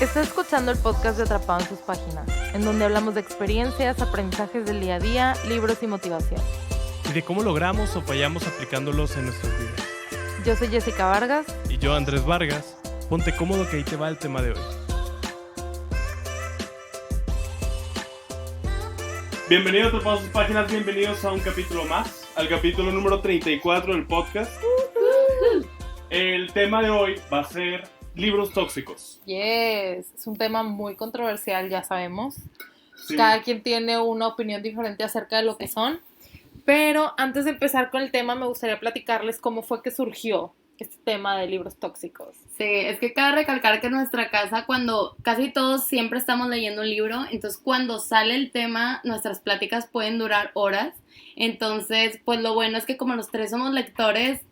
Estás escuchando el podcast de Atrapado en sus páginas, en donde hablamos de experiencias, aprendizajes del día a día, libros y motivación. Y de cómo logramos o fallamos aplicándolos en nuestras vidas. Yo soy Jessica Vargas. Y yo, Andrés Vargas. Ponte cómodo que ahí te va el tema de hoy. Bienvenidos a Atrapado en sus páginas, bienvenidos a un capítulo más, al capítulo número 34 del podcast. El tema de hoy va a ser libros tóxicos. Yes, es un tema muy controversial, ya sabemos. Sí. Cada quien tiene una opinión diferente acerca de lo que son. Pero antes de empezar con el tema, me gustaría platicarles cómo fue que surgió este tema de libros tóxicos. Sí, es que cabe recalcar que en nuestra casa, cuando casi todos siempre estamos leyendo un libro, entonces cuando sale el tema, nuestras pláticas pueden durar horas. Entonces, pues lo bueno es que como los tres somos lectores,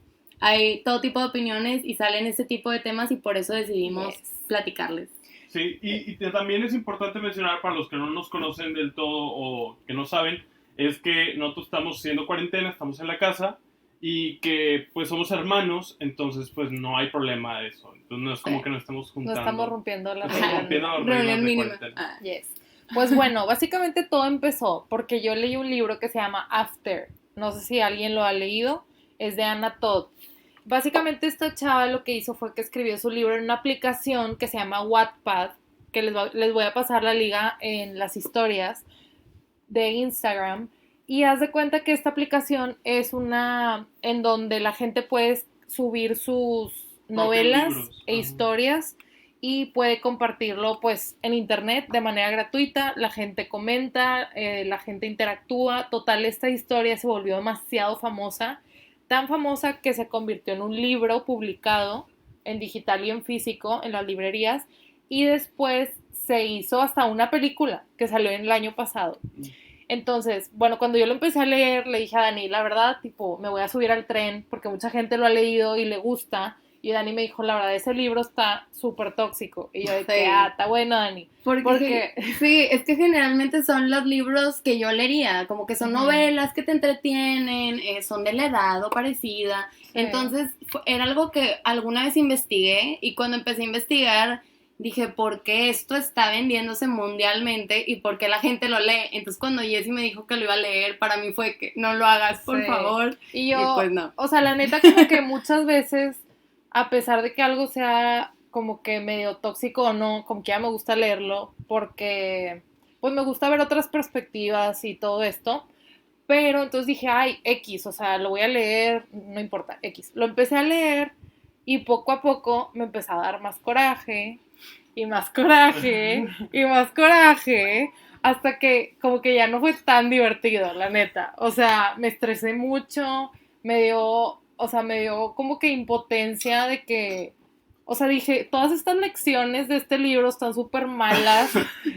hay todo tipo de opiniones y salen ese tipo de temas y por eso decidimos platicarles. Sí, y también es importante mencionar para los que no nos conocen del todo o que no saben, es que nosotros estamos haciendo cuarentena, estamos en la casa y que pues somos hermanos, entonces pues no hay problema de eso. Entonces no es como que nos estamos juntando. No estamos rompiendo la Reunión mínima. Yes. Pues bueno, básicamente todo empezó porque yo leí un libro que se llama After. No sé si alguien lo ha leído. Es de Anna Todd. Básicamente esta chava lo que hizo fue que escribió su libro en una aplicación que se llama Wattpad, que les voy a pasar la liga en las historias de Instagram. Y haz de cuenta que esta aplicación es una en donde la gente puede subir sus novelas e historias y puede compartirlo pues en internet de manera gratuita. La gente comenta, la gente interactúa. Total, esta historia se volvió demasiado famosa. Tan famosa que se convirtió en un libro publicado en digital y en físico en las librerías y después se hizo hasta una película que salió en el año pasado. Entonces, bueno, cuando yo lo empecé a leer, le dije a Dani, la verdad, tipo, me voy a subir al tren porque mucha gente lo ha leído y le gusta. Y Dani me dijo, la verdad, ese libro está súper tóxico. Y yo dije, está bueno, Dani. Porque sí, es que generalmente son los libros que yo leería, como que son novelas que te entretienen, son de la edad o parecida. Sí. Entonces, era algo que alguna vez investigué y cuando empecé a investigar, dije, ¿por qué esto está vendiéndose mundialmente y por qué la gente lo lee? Entonces, cuando Jessie me dijo que lo iba a leer, para mí fue que no lo hagas, por favor. Y yo, y pues no. O sea, la neta, como que muchas veces, a pesar de que algo sea como que medio tóxico o no, como que ya me gusta leerlo, porque pues me gusta ver otras perspectivas y todo esto. Pero entonces dije, ay, X, o sea, lo voy a leer, no importa, X. Lo empecé a leer y poco a poco me empezó a dar más coraje. Y más coraje, y más coraje, hasta que como que ya no fue tan divertido, la neta. O sea, me estresé mucho, me dio como que impotencia de que, o sea, dije, todas estas lecciones de este libro están súper malas,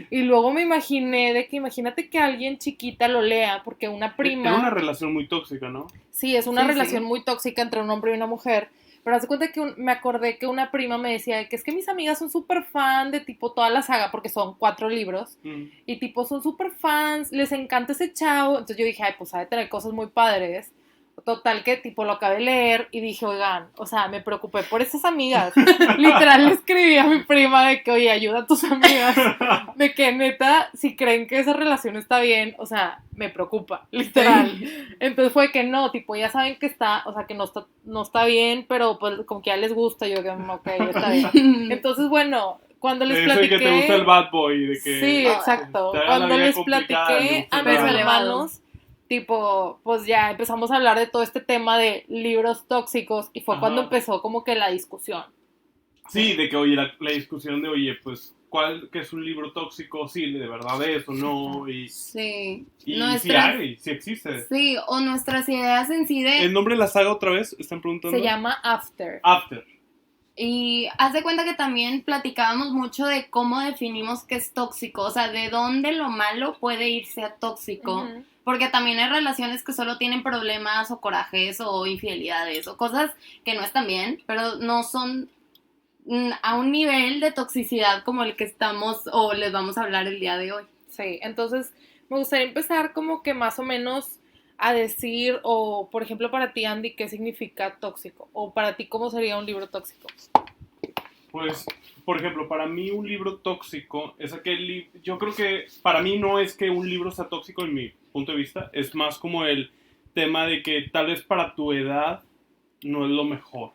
y luego me imaginé de que, imagínate que alguien chiquita lo lea, porque una prima... Es una relación muy tóxica, ¿no? Sí, es una relación muy tóxica entre un hombre y una mujer. Pero hace cuenta que me acordé que una prima me decía que es que mis amigas son súper fan de tipo toda la saga, porque son 4 libros, y tipo son súper fans, les encanta ese chavo. Entonces yo dije, ay, pues ha de tener cosas muy padres. Total que tipo lo acabé de leer y dije, oigan, o sea, me preocupé por esas amigas. Literal le escribí a mi prima de que, oye, ayuda a tus amigas. De que neta, si creen que esa relación está bien, o sea, me preocupa, literal. Entonces fue que no, tipo, ya saben que está, o sea, que no está bien, pero pues como que ya les gusta, yo que, ok, está bien. Entonces, bueno, cuando les platiqué... Eso que te gusta el bad boy, de que... Sí, exacto. Cuando les platiqué a mis hermanos... Tipo, pues ya empezamos a hablar de todo este tema de libros tóxicos y fue cuando empezó como que la discusión. Sí, de que, oye, la discusión de, oye, pues, ¿qué es un libro tóxico? Sí, de verdad es o no. Y, sí. Y sí existe. Sí, o nuestras ideas en sí de... ¿El nombre de la saga otra vez? ¿Están preguntando? Se llama After. After. Y haz de cuenta que también platicábamos mucho de cómo definimos qué es tóxico, o sea, de dónde lo malo puede irse a tóxico. Porque también hay relaciones que solo tienen problemas o corajes o infidelidades o cosas que no están bien, pero no son a un nivel de toxicidad como el que estamos o les vamos a hablar el día de hoy. Sí, entonces me gustaría empezar como que más o menos a decir, o por ejemplo para ti, Andy, ¿qué significa tóxico? O para ti, ¿cómo sería un libro tóxico? Pues, por ejemplo, para mí un libro tóxico es aquel yo creo que para mí no es que un libro sea tóxico en mi punto de vista, es más como el tema de que tal vez para tu edad no es lo mejor.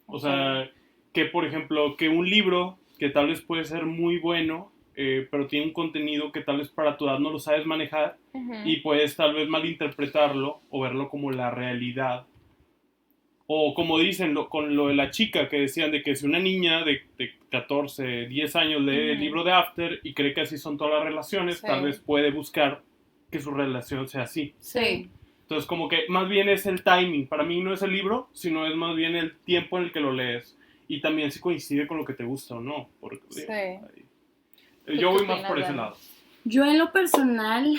O sea, que por ejemplo, que un libro que tal vez puede ser muy bueno, pero tiene un contenido que tal vez para tu edad no lo sabes manejar y puedes tal vez malinterpretarlo o verlo como la realidad. O como dicen con lo de la chica, que decían de que si una niña de 14, 10 años lee el libro de After y cree que así son todas las relaciones, tal vez puede buscar que su relación sea así. Sí. Entonces como que más bien es el timing. Para mí no es el libro, sino es más bien el tiempo en el que lo lees. Y también si coincide con lo que te gusta o no. Porque, yo voy más por ese lado. Yo en lo personal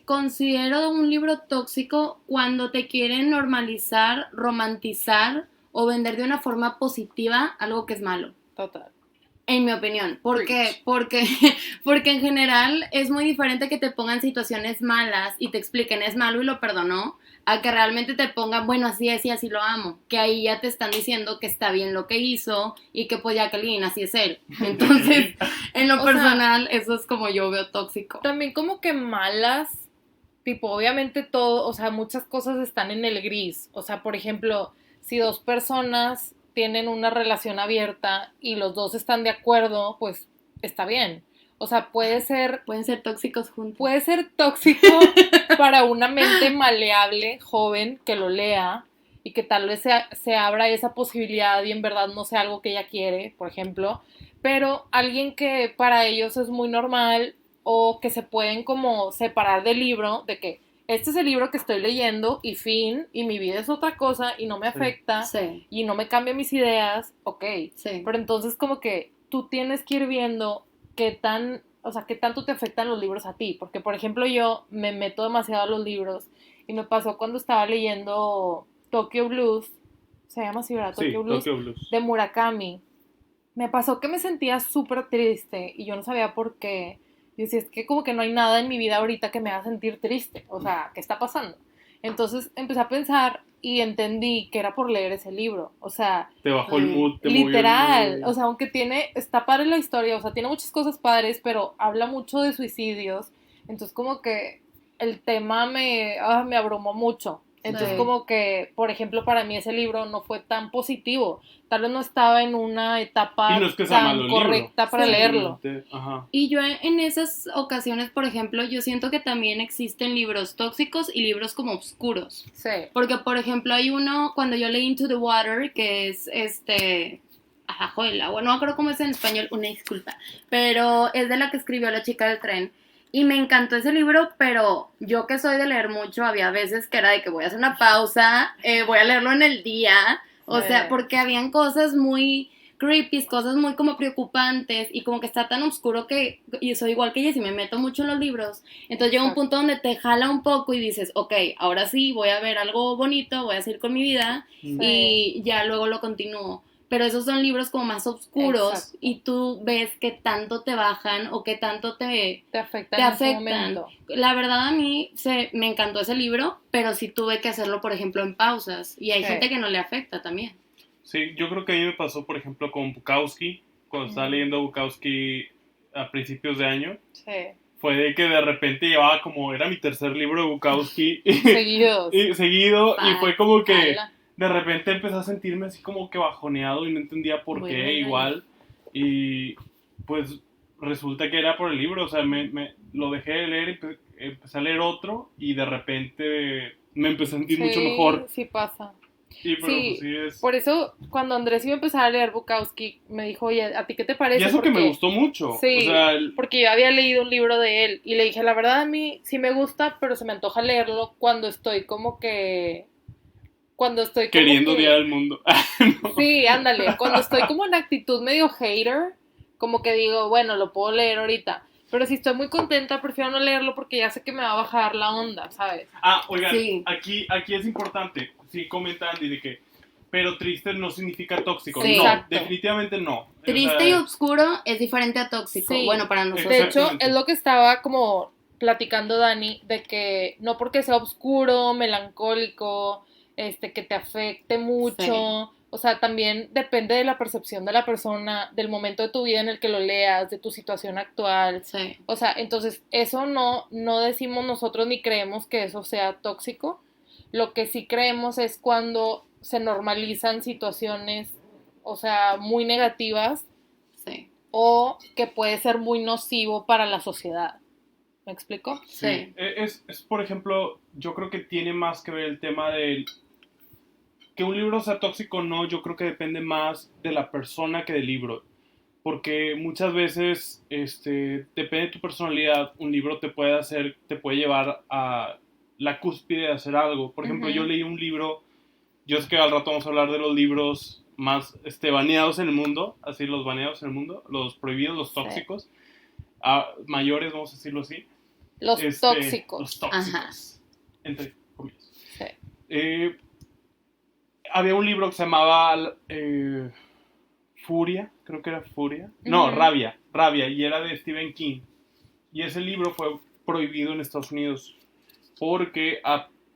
considero un libro tóxico cuando te quieren normalizar, romantizar o vender de una forma positiva algo que es malo. Total. En mi opinión. ¿Por qué? Porque en general es muy diferente que te pongan situaciones malas y te expliquen es malo y lo perdonó, a que realmente te pongan, bueno, así es y así lo amo. Que ahí ya te están diciendo que está bien lo que hizo y que pues Jacqueline, así es él. Entonces, en lo personal, eso es como yo veo tóxico. También como que malas, tipo, obviamente todo, o sea, muchas cosas están en el gris. O sea, por ejemplo, si dos personas tienen una relación abierta y los dos están de acuerdo, pues está bien. O sea, pueden ser tóxicos juntos. Puede ser tóxico para una mente maleable, joven, que lo lea y que tal vez se abra esa posibilidad y en verdad no sea algo que ella quiere, por ejemplo. Pero alguien que para ellos es muy normal o que se pueden como separar del libro, de que este es el libro que estoy leyendo y fin, y mi vida es otra cosa y no me afecta y no me cambia mis ideas, ok. Pero entonces como que tú tienes que ir viendo qué tanto te afectan los libros a ti, porque por ejemplo yo me meto demasiado a los libros y me pasó cuando estaba leyendo Tokyo Blues, se llama así, ¿verdad? Tokyo Blues, de Murakami. Me pasó que me sentía súper triste y yo no sabía por qué. Yo decía, es que como que no hay nada en mi vida ahorita que me haga sentir triste, o sea, ¿qué está pasando? Entonces empecé a pensar y entendí que era por leer ese libro, o sea... Te bajó el mood, te literal, movió el mood. O sea, aunque está padre la historia, o sea, tiene muchas cosas padres, pero habla mucho de suicidios, entonces como que el tema me abrumó mucho. Entonces como que, por ejemplo, para mí ese libro no fue tan positivo. Tal vez no estaba en una etapa tan correcta para leerlo. Ajá. Y yo en esas ocasiones, por ejemplo, yo siento que también existen libros tóxicos y libros como oscuros. Sí. Porque, por ejemplo, hay uno, cuando yo leí Into the Water, que es Abajo del agua, no me acuerdo cómo es en español, una disculpa, pero es de la que escribió La chica del tren. Y me encantó ese libro, pero yo que soy de leer mucho, había veces que era de que voy a hacer una pausa, voy a leerlo en el día, o sea, porque habían cosas muy creepy, cosas muy como preocupantes y como que está tan oscuro que, y soy igual que ella, si me meto mucho en los libros, entonces llega un punto donde te jala un poco y dices, ok, ahora sí, voy a ver algo bonito, voy a seguir con mi vida y ya luego lo continúo. Pero esos son libros como más oscuros y tú ves qué tanto te bajan o qué tanto te afectan. Ese momento. La verdad a mí me encantó ese libro, pero sí tuve que hacerlo, por ejemplo, en pausas. Y hay gente que no le afecta también. Sí, yo creo que a mí me pasó, por ejemplo, con Bukowski, cuando estaba leyendo Bukowski a principios de año. Sí. Fue de que de repente llevaba era mi tercer libro de Bukowski. Seguido. Y fue como que... De repente empecé a sentirme así como que bajoneado y no entendía por qué igual. Y pues resulta que era por el libro, o sea, lo dejé de leer y empecé a leer otro y de repente me empecé a sentir mucho mejor. Sí, pasa. Sí, pero pues sí es... Por eso, cuando Andrés iba a empezar a leer Bukowski, me dijo, oye, ¿a ti qué te parece? Y eso que me gustó mucho. Sí, o sea, porque yo había leído un libro de él y le dije, la verdad a mí sí me gusta, pero se me antoja leerlo cuando estoy como que... queriendo odiar al mundo. No. Sí, ándale. Cuando estoy como en actitud medio hater, como que digo, bueno, lo puedo leer ahorita. Pero si estoy muy contenta, prefiero no leerlo porque ya sé que me va a bajar la onda, ¿sabes? Oigan, aquí es importante. Sí, comenta Andy de que, pero triste no significa tóxico. Sí, no, exacto. definitivamente no. Triste y oscuro es diferente a tóxico. Sí, bueno, para nosotros. De hecho, es lo que estaba como platicando Dani, de que no porque sea oscuro, melancólico... que te afecte mucho, O sea, también depende de la percepción de la persona, del momento de tu vida en el que lo leas, de tu situación actual. Sí. O sea, entonces eso no decimos nosotros ni creemos que eso sea tóxico. Lo que sí creemos es cuando se normalizan situaciones, o sea, muy negativas Sí. o que puede ser muy nocivo para la sociedad. ¿Me explico? Sí. Es, por ejemplo, yo creo que tiene más que ver el tema del que un libro sea tóxico o no, yo creo que depende más de la persona que del libro. Porque muchas veces, depende de tu personalidad, un libro te puede llevar a la cúspide de hacer algo. Por ejemplo, yo Ujú. leí un libro, yo sé que al rato vamos a hablar de los libros más baneados en el mundo, así los baneados en el mundo, los prohibidos, los Sí. tóxicos, mayores, vamos a decirlo así. Los tóxicos. Los tóxicos, Ajá. entre comillas. Sí. Había un libro que se llamaba Furia, creo que era Furia. No, Ujú. Rabia, y era de Stephen King. Y ese libro fue prohibido en Estados Unidos porque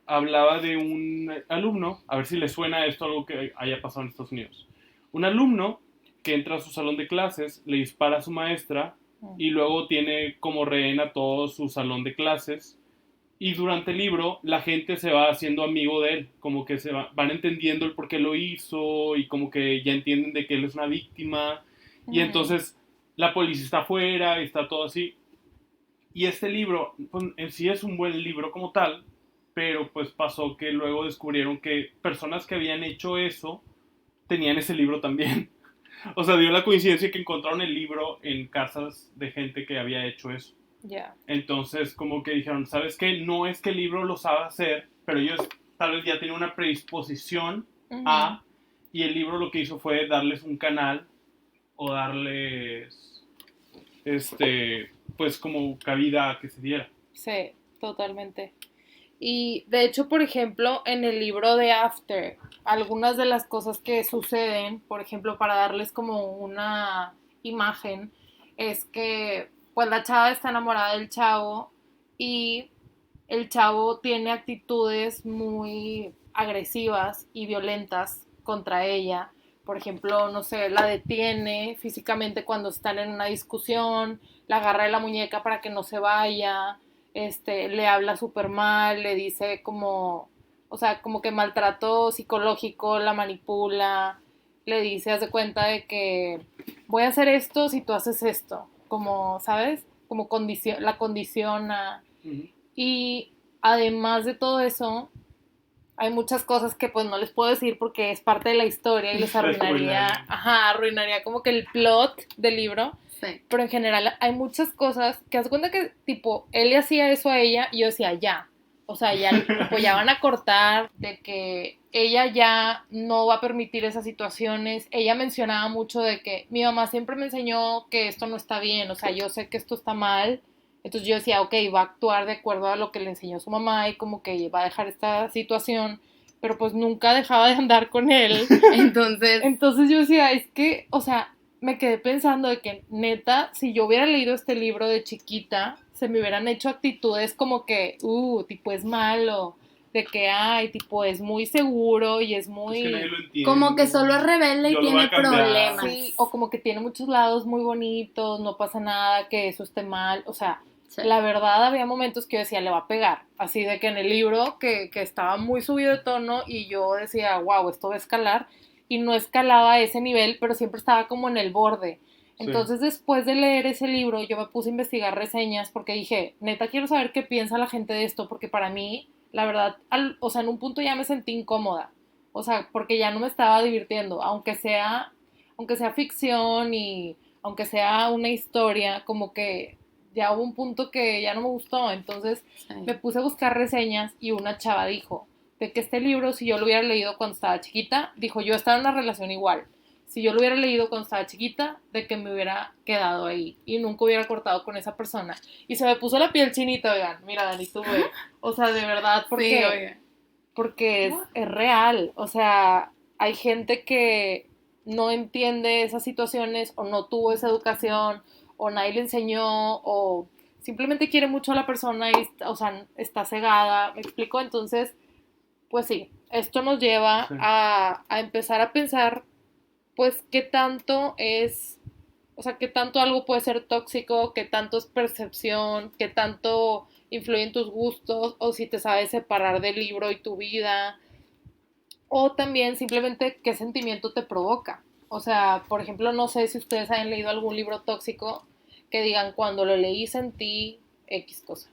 hablaba de un alumno, a ver si le suena esto algo que haya pasado en Estados Unidos. Un alumno que entra a su salón de clases, le dispara a su maestra y luego tiene como rehén a todo su salón de clases. Y durante el libro la gente se va haciendo amigo de él, como que van entendiendo el por qué lo hizo y como que ya entienden de que él es una víctima. Y entonces la policía está afuera y está todo así. Y este libro, pues, en sí es un buen libro como tal, pero pues pasó que luego descubrieron que personas que habían hecho eso tenían ese libro también. O sea, dio la coincidencia que encontraron el libro en casas de gente que había hecho eso. Ya. Entonces, como que dijeron, ¿sabes qué? No es que el libro lo sabe hacer, pero ellos tal vez ya tienen una predisposición Ujú. a, y el libro lo que hizo fue darles un canal o darles, pues como cabida a que se diera. Sí, totalmente. Y de hecho, por ejemplo, en el libro de After, algunas de las cosas que suceden, por ejemplo, para darles como una imagen, es que pues la chava está enamorada del chavo y el chavo tiene actitudes muy agresivas y violentas contra ella. Por ejemplo, no sé, la detiene físicamente cuando están en una discusión, la agarra de la muñeca para que no se vaya, le habla súper mal, le dice como, o sea, como que maltrato psicológico, la manipula, le dice, haz de cuenta de que voy a hacer esto si tú haces esto, como, ¿sabes? Como la condiciona. Uh-huh. Y además de todo eso, hay muchas cosas que pues no les puedo decir porque es parte de la historia y les arruinaría, arruinaría como que el plot del libro. Sí. Pero en general hay muchas cosas que haz cuenta que tipo él le hacía eso a ella y yo decía ya, o sea ya tipo ya van a cortar de que ella ya no va a permitir esas situaciones. Ella mencionaba mucho de que mi mamá siempre me enseñó que esto no está bien, o sea yo sé que esto está mal. Entonces yo decía, ok, va a actuar de acuerdo a lo que le enseñó su mamá y como que va a dejar esta situación, pero pues nunca dejaba de andar con él. Entonces yo decía, es que, o sea, me quedé pensando de que neta, si yo hubiera leído este libro de chiquita, se me hubieran hecho actitudes como que, tipo es malo, de que, ay, tipo es muy seguro y es muy... Es que nadie lo entiende. Como que solo es rebelde y tiene problemas. Sí, o como que tiene muchos lados muy bonitos, no pasa nada, que eso esté mal, o sea... Sí. La verdad, había momentos que yo decía, le va a pegar. Así de que en el libro, que estaba muy subido de tono, y yo decía, wow, esto va a escalar. Y no escalaba a ese nivel, pero siempre estaba como en el borde. Entonces, después de leer ese libro, yo me puse a investigar reseñas, porque dije, neta, quiero saber qué piensa la gente de esto, porque para mí, la verdad, o sea, en un punto ya me sentí incómoda. O sea, porque ya no me estaba divirtiendo, aunque sea ficción y aunque sea una historia, como que ya hubo un punto que ya no me gustó, entonces me puse a buscar reseñas y una chava dijo de que este libro, si yo lo hubiera leído cuando estaba chiquita, dijo, yo estaba en una relación igual, si yo lo hubiera leído cuando estaba chiquita, de que me hubiera quedado ahí y nunca hubiera cortado con esa persona. Y se me puso la piel chinita, oigan, mira Dani, tú ve, o sea, de verdad, porque es real, o sea, hay gente que no entiende esas situaciones o no tuvo esa educación o nadie le enseñó o simplemente quiere mucho a la persona y, o sea, está cegada, ¿me explico? Entonces, Pues sí, esto nos lleva Sí. a empezar a pensar, pues, qué tanto es, o sea, qué tanto algo puede ser tóxico, qué tanto es percepción, qué tanto influye en tus gustos, o si te sabes separar del libro y tu vida, o también simplemente qué sentimiento te provoca. O sea, por ejemplo, no sé si ustedes han leído algún libro tóxico que digan cuando lo leí sentí X cosa.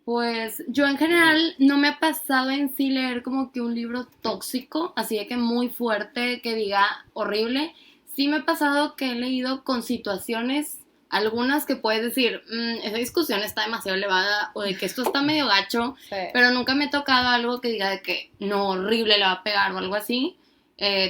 Pues yo en general no me ha pasado en sí leer como que un libro tóxico, así de que muy fuerte, que diga horrible. Sí me ha pasado que he leído con situaciones, algunas que puedes decir, esa discusión está demasiado elevada o de que esto está medio gacho, Sí. pero nunca me he tocado algo que diga de que no, horrible, le va a pegar o algo así.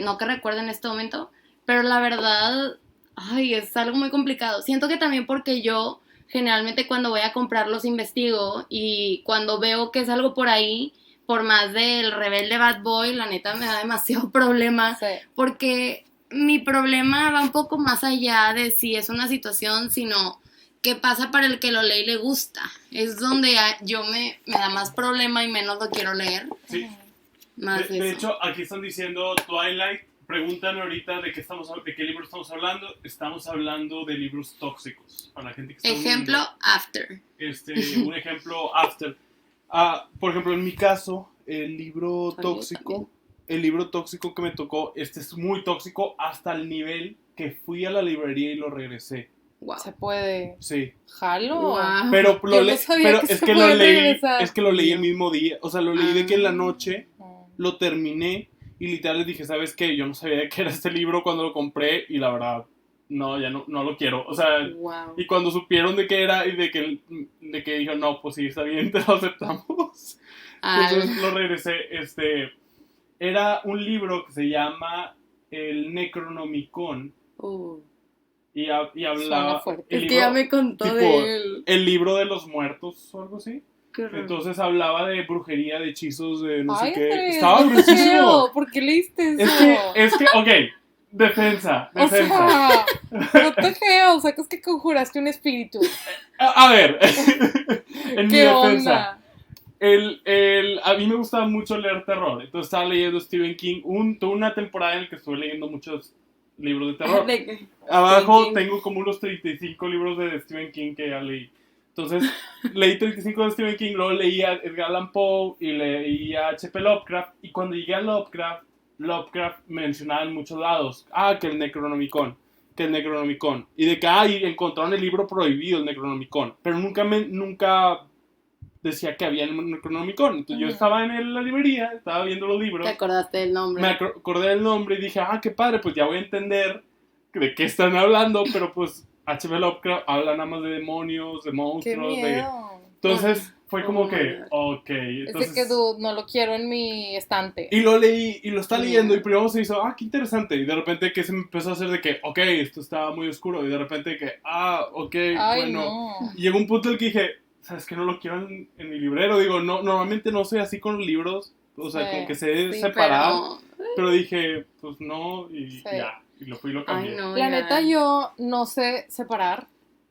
No que recuerde en este momento, pero la verdad, ay, es algo muy complicado. Siento que también porque yo generalmente cuando voy a comprarlos investigo y cuando veo que es algo por ahí, por más del rebelde bad boy, la neta me da demasiado problema Sí. porque mi problema va un poco más allá de si es una situación, sino qué pasa para el que lo lee y le gusta. Es donde yo me da más problema y menos lo quiero leer. Sí. Más De eso. hecho, aquí están diciendo Twilight. Preguntan ahorita de qué libro estamos hablando. Estamos hablando de libros tóxicos. Para la gente que está Ejemplo, uniendo. After. Un ejemplo, After. Por ejemplo, en mi caso, el libro tóxico que me tocó, este es muy tóxico hasta el nivel que fui a la librería y lo regresé. Wow. Se puede. Sí. Jalo. Wow. Pero, Yo no sabía que es se que lo puede leí, regresar. es que lo leí el mismo día. O sea, lo leí de que en la Ah. noche lo terminé y literal les dije, ¿sabes qué? Yo no sabía que era este libro cuando lo compré y la verdad, no, ya no lo quiero. O sea, Wow. y cuando supieron de qué era y de que dijeron, no, pues sí, está bien, te lo aceptamos. Entonces lo regresé. Era un libro que se llama El Necronomicon y Suena hablaba... fuerte. Es que ya me contó tipo, de él. el libro de los muertos o algo así. Qué horror. Entonces hablaba de brujería, de hechizos, de no Ay, sé qué. Andrés, Estaba no te gruesísimo. creo. ¿Por qué leíste eso? Es que, ok, defensa. O sea, no te creo. Sacas que conjuraste un espíritu. A ver, en mi ¿Qué defensa. onda? A mí me gustaba mucho leer terror. Entonces estaba leyendo Stephen King. Tuve una temporada en la que estuve leyendo muchos libros de terror. Abajo King. tengo como unos 35 libros de Stephen King que ya leí. Entonces, leí 35 de Stephen King, luego leí a Edgar Allan Poe y leí a H.P. Lovecraft. Y cuando llegué a Lovecraft mencionaba en muchos lados, que el Necronomicon. Y de que, y encontraron el libro prohibido, el Necronomicon. Pero nunca decía que había el Necronomicon. Entonces yo estaba en la librería, estaba viendo los libros. ¿Te acordaste del nombre? Me acordé del nombre y dije, qué padre, pues ya voy a entender de qué están hablando, pero pues H.P. Lovecraft habla nada más de demonios, de Qué monstruos, miedo. Entonces fue como Oh, que, ok, Es entonces... de que dude, no lo quiero en mi estante. Y lo leí, y lo está Yeah. leyendo, y primero se hizo, qué interesante, y de repente que se me empezó a hacer de que, ok, esto estaba muy oscuro, y de repente que, ok, Ay, bueno... no. Y llegó un punto en el que dije, ¿sabes qué? No lo quiero en mi librero, digo, no, normalmente no soy así con los libros, o sea, Sí, como que sé Sí, separar, pero dije, pues no, y Sí. ya, y lo cambié. Ay, no. La ya. neta, yo no sé separar,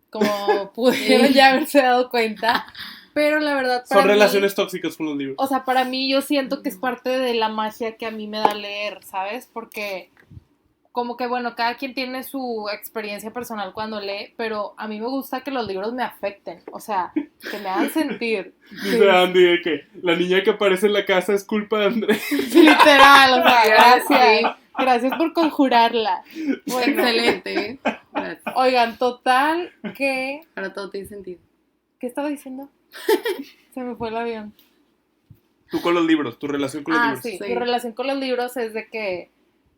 como pudieron ya haberse dado cuenta. Pero la verdad, para Son mí, relaciones tóxicas con los libros. o sea, para mí yo siento que es parte de la magia que a mí me da leer, ¿sabes? Porque como que, bueno, cada quien tiene su experiencia personal cuando lee, pero a mí me gusta que los libros me afecten, o sea, que me hagan sentir. Dice Andy de que la niña que aparece en la casa es culpa de Andrés. Literal, o sea, Sí. gracias. Gracias por conjurarla. Bueno, Excelente. Gracias. oigan, total que... Ahora todo tiene sentido. ¿Qué estaba diciendo? Se me fue el avión. Tú con los libros, tu relación con los libros. Sí, Sí. mi relación con los libros es de que,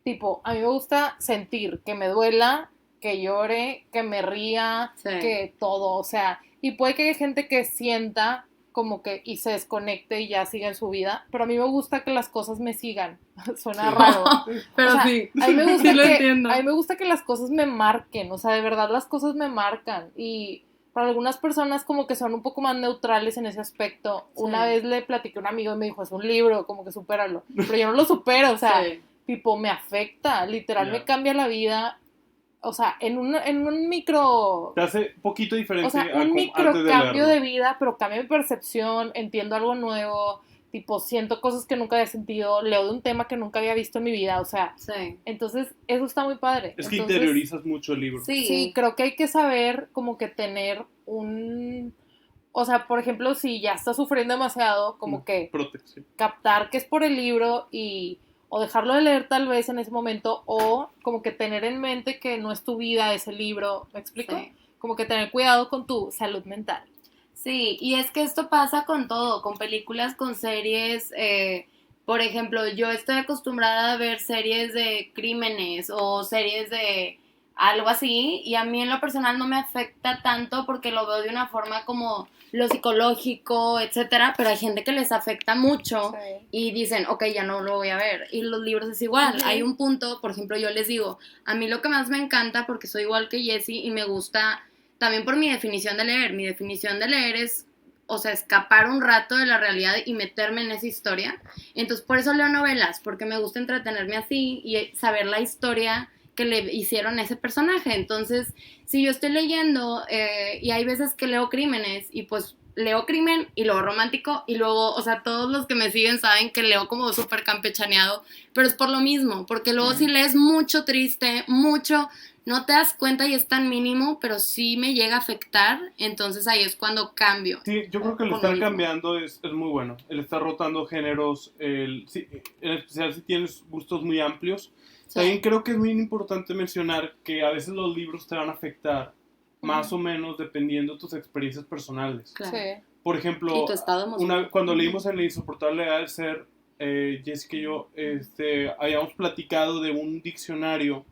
tipo, a mí me gusta sentir, que me duela, que llore, que me ría, Sí. que todo, o sea, y puede que haya gente que sienta como que y se desconecte y ya siga en su vida, pero a mí me gusta que las cosas me sigan. Suena Sí. raro. Pero O sea, sí. A mí me gusta Sí lo que, entiendo. a mí me gusta que las cosas me marquen, o sea, de verdad las cosas me marcan y para algunas personas como que son un poco más neutrales en ese aspecto. Sí. Una vez le platiqué a un amigo y me dijo, es un libro, como que supéralo, pero yo no lo supero, o sea, Sí. tipo me afecta, literal Ya. me cambia la vida, o sea, en un micro... Te hace poquito diferente O sea, un antes micro cambio leerlo. de vida, pero cambia mi percepción, entiendo algo nuevo, tipo, siento cosas que nunca había sentido, leo de un tema que nunca había visto en mi vida, o sea, Sí. entonces eso está muy padre. Es que Entonces, interiorizas mucho el libro. sí, creo que hay que saber como que tener o sea, por ejemplo, si ya estás sufriendo demasiado, como que Protección. captar que es por el libro o dejarlo de leer tal vez en ese momento, o como que tener en mente que no es tu vida ese libro, ¿me explico? Sí. Como que tener cuidado con tu salud mental. Sí, y es que esto pasa con todo, con películas, con series. Por ejemplo, yo estoy acostumbrada a ver series de crímenes o series de algo así, y a mí en lo personal no me afecta tanto porque lo veo de una forma como lo psicológico, etcétera, pero hay gente que les afecta mucho Sí. y dicen, ok, ya no lo voy a ver. Y los libros es igual. Ujú. Hay un punto, por ejemplo, yo les digo, a mí lo que más me encanta, porque soy igual que Jessie y me gusta también por mi definición de leer. Mi definición de leer es, o sea, escapar un rato de la realidad y meterme en esa historia. Entonces, por eso leo novelas, porque me gusta entretenerme así y saber la historia que le hicieron a ese personaje. Entonces, si yo estoy leyendo y hay veces que leo crímenes y pues leo crimen y luego romántico y luego, o sea, todos los que me siguen saben que leo como súper campechaneado, pero es por lo mismo, porque luego si lees mucho triste, mucho, no te das cuenta y es tan mínimo, pero sí me llega a afectar, entonces ahí es cuando cambio. Sí, yo creo que el Por lo estar mismo. cambiando es muy bueno. El estar rotando géneros, sí, en especial si tienes gustos muy amplios. Sí. También creo que es muy importante mencionar que a veces los libros te van a afectar más Ujú. o menos dependiendo de tus experiencias personales. Claro. Sí. Por ejemplo, Y tu estado emocional. cuando Ujú. leímos en La insoportable edad del ser, Jessica y yo habíamos platicado de un diccionario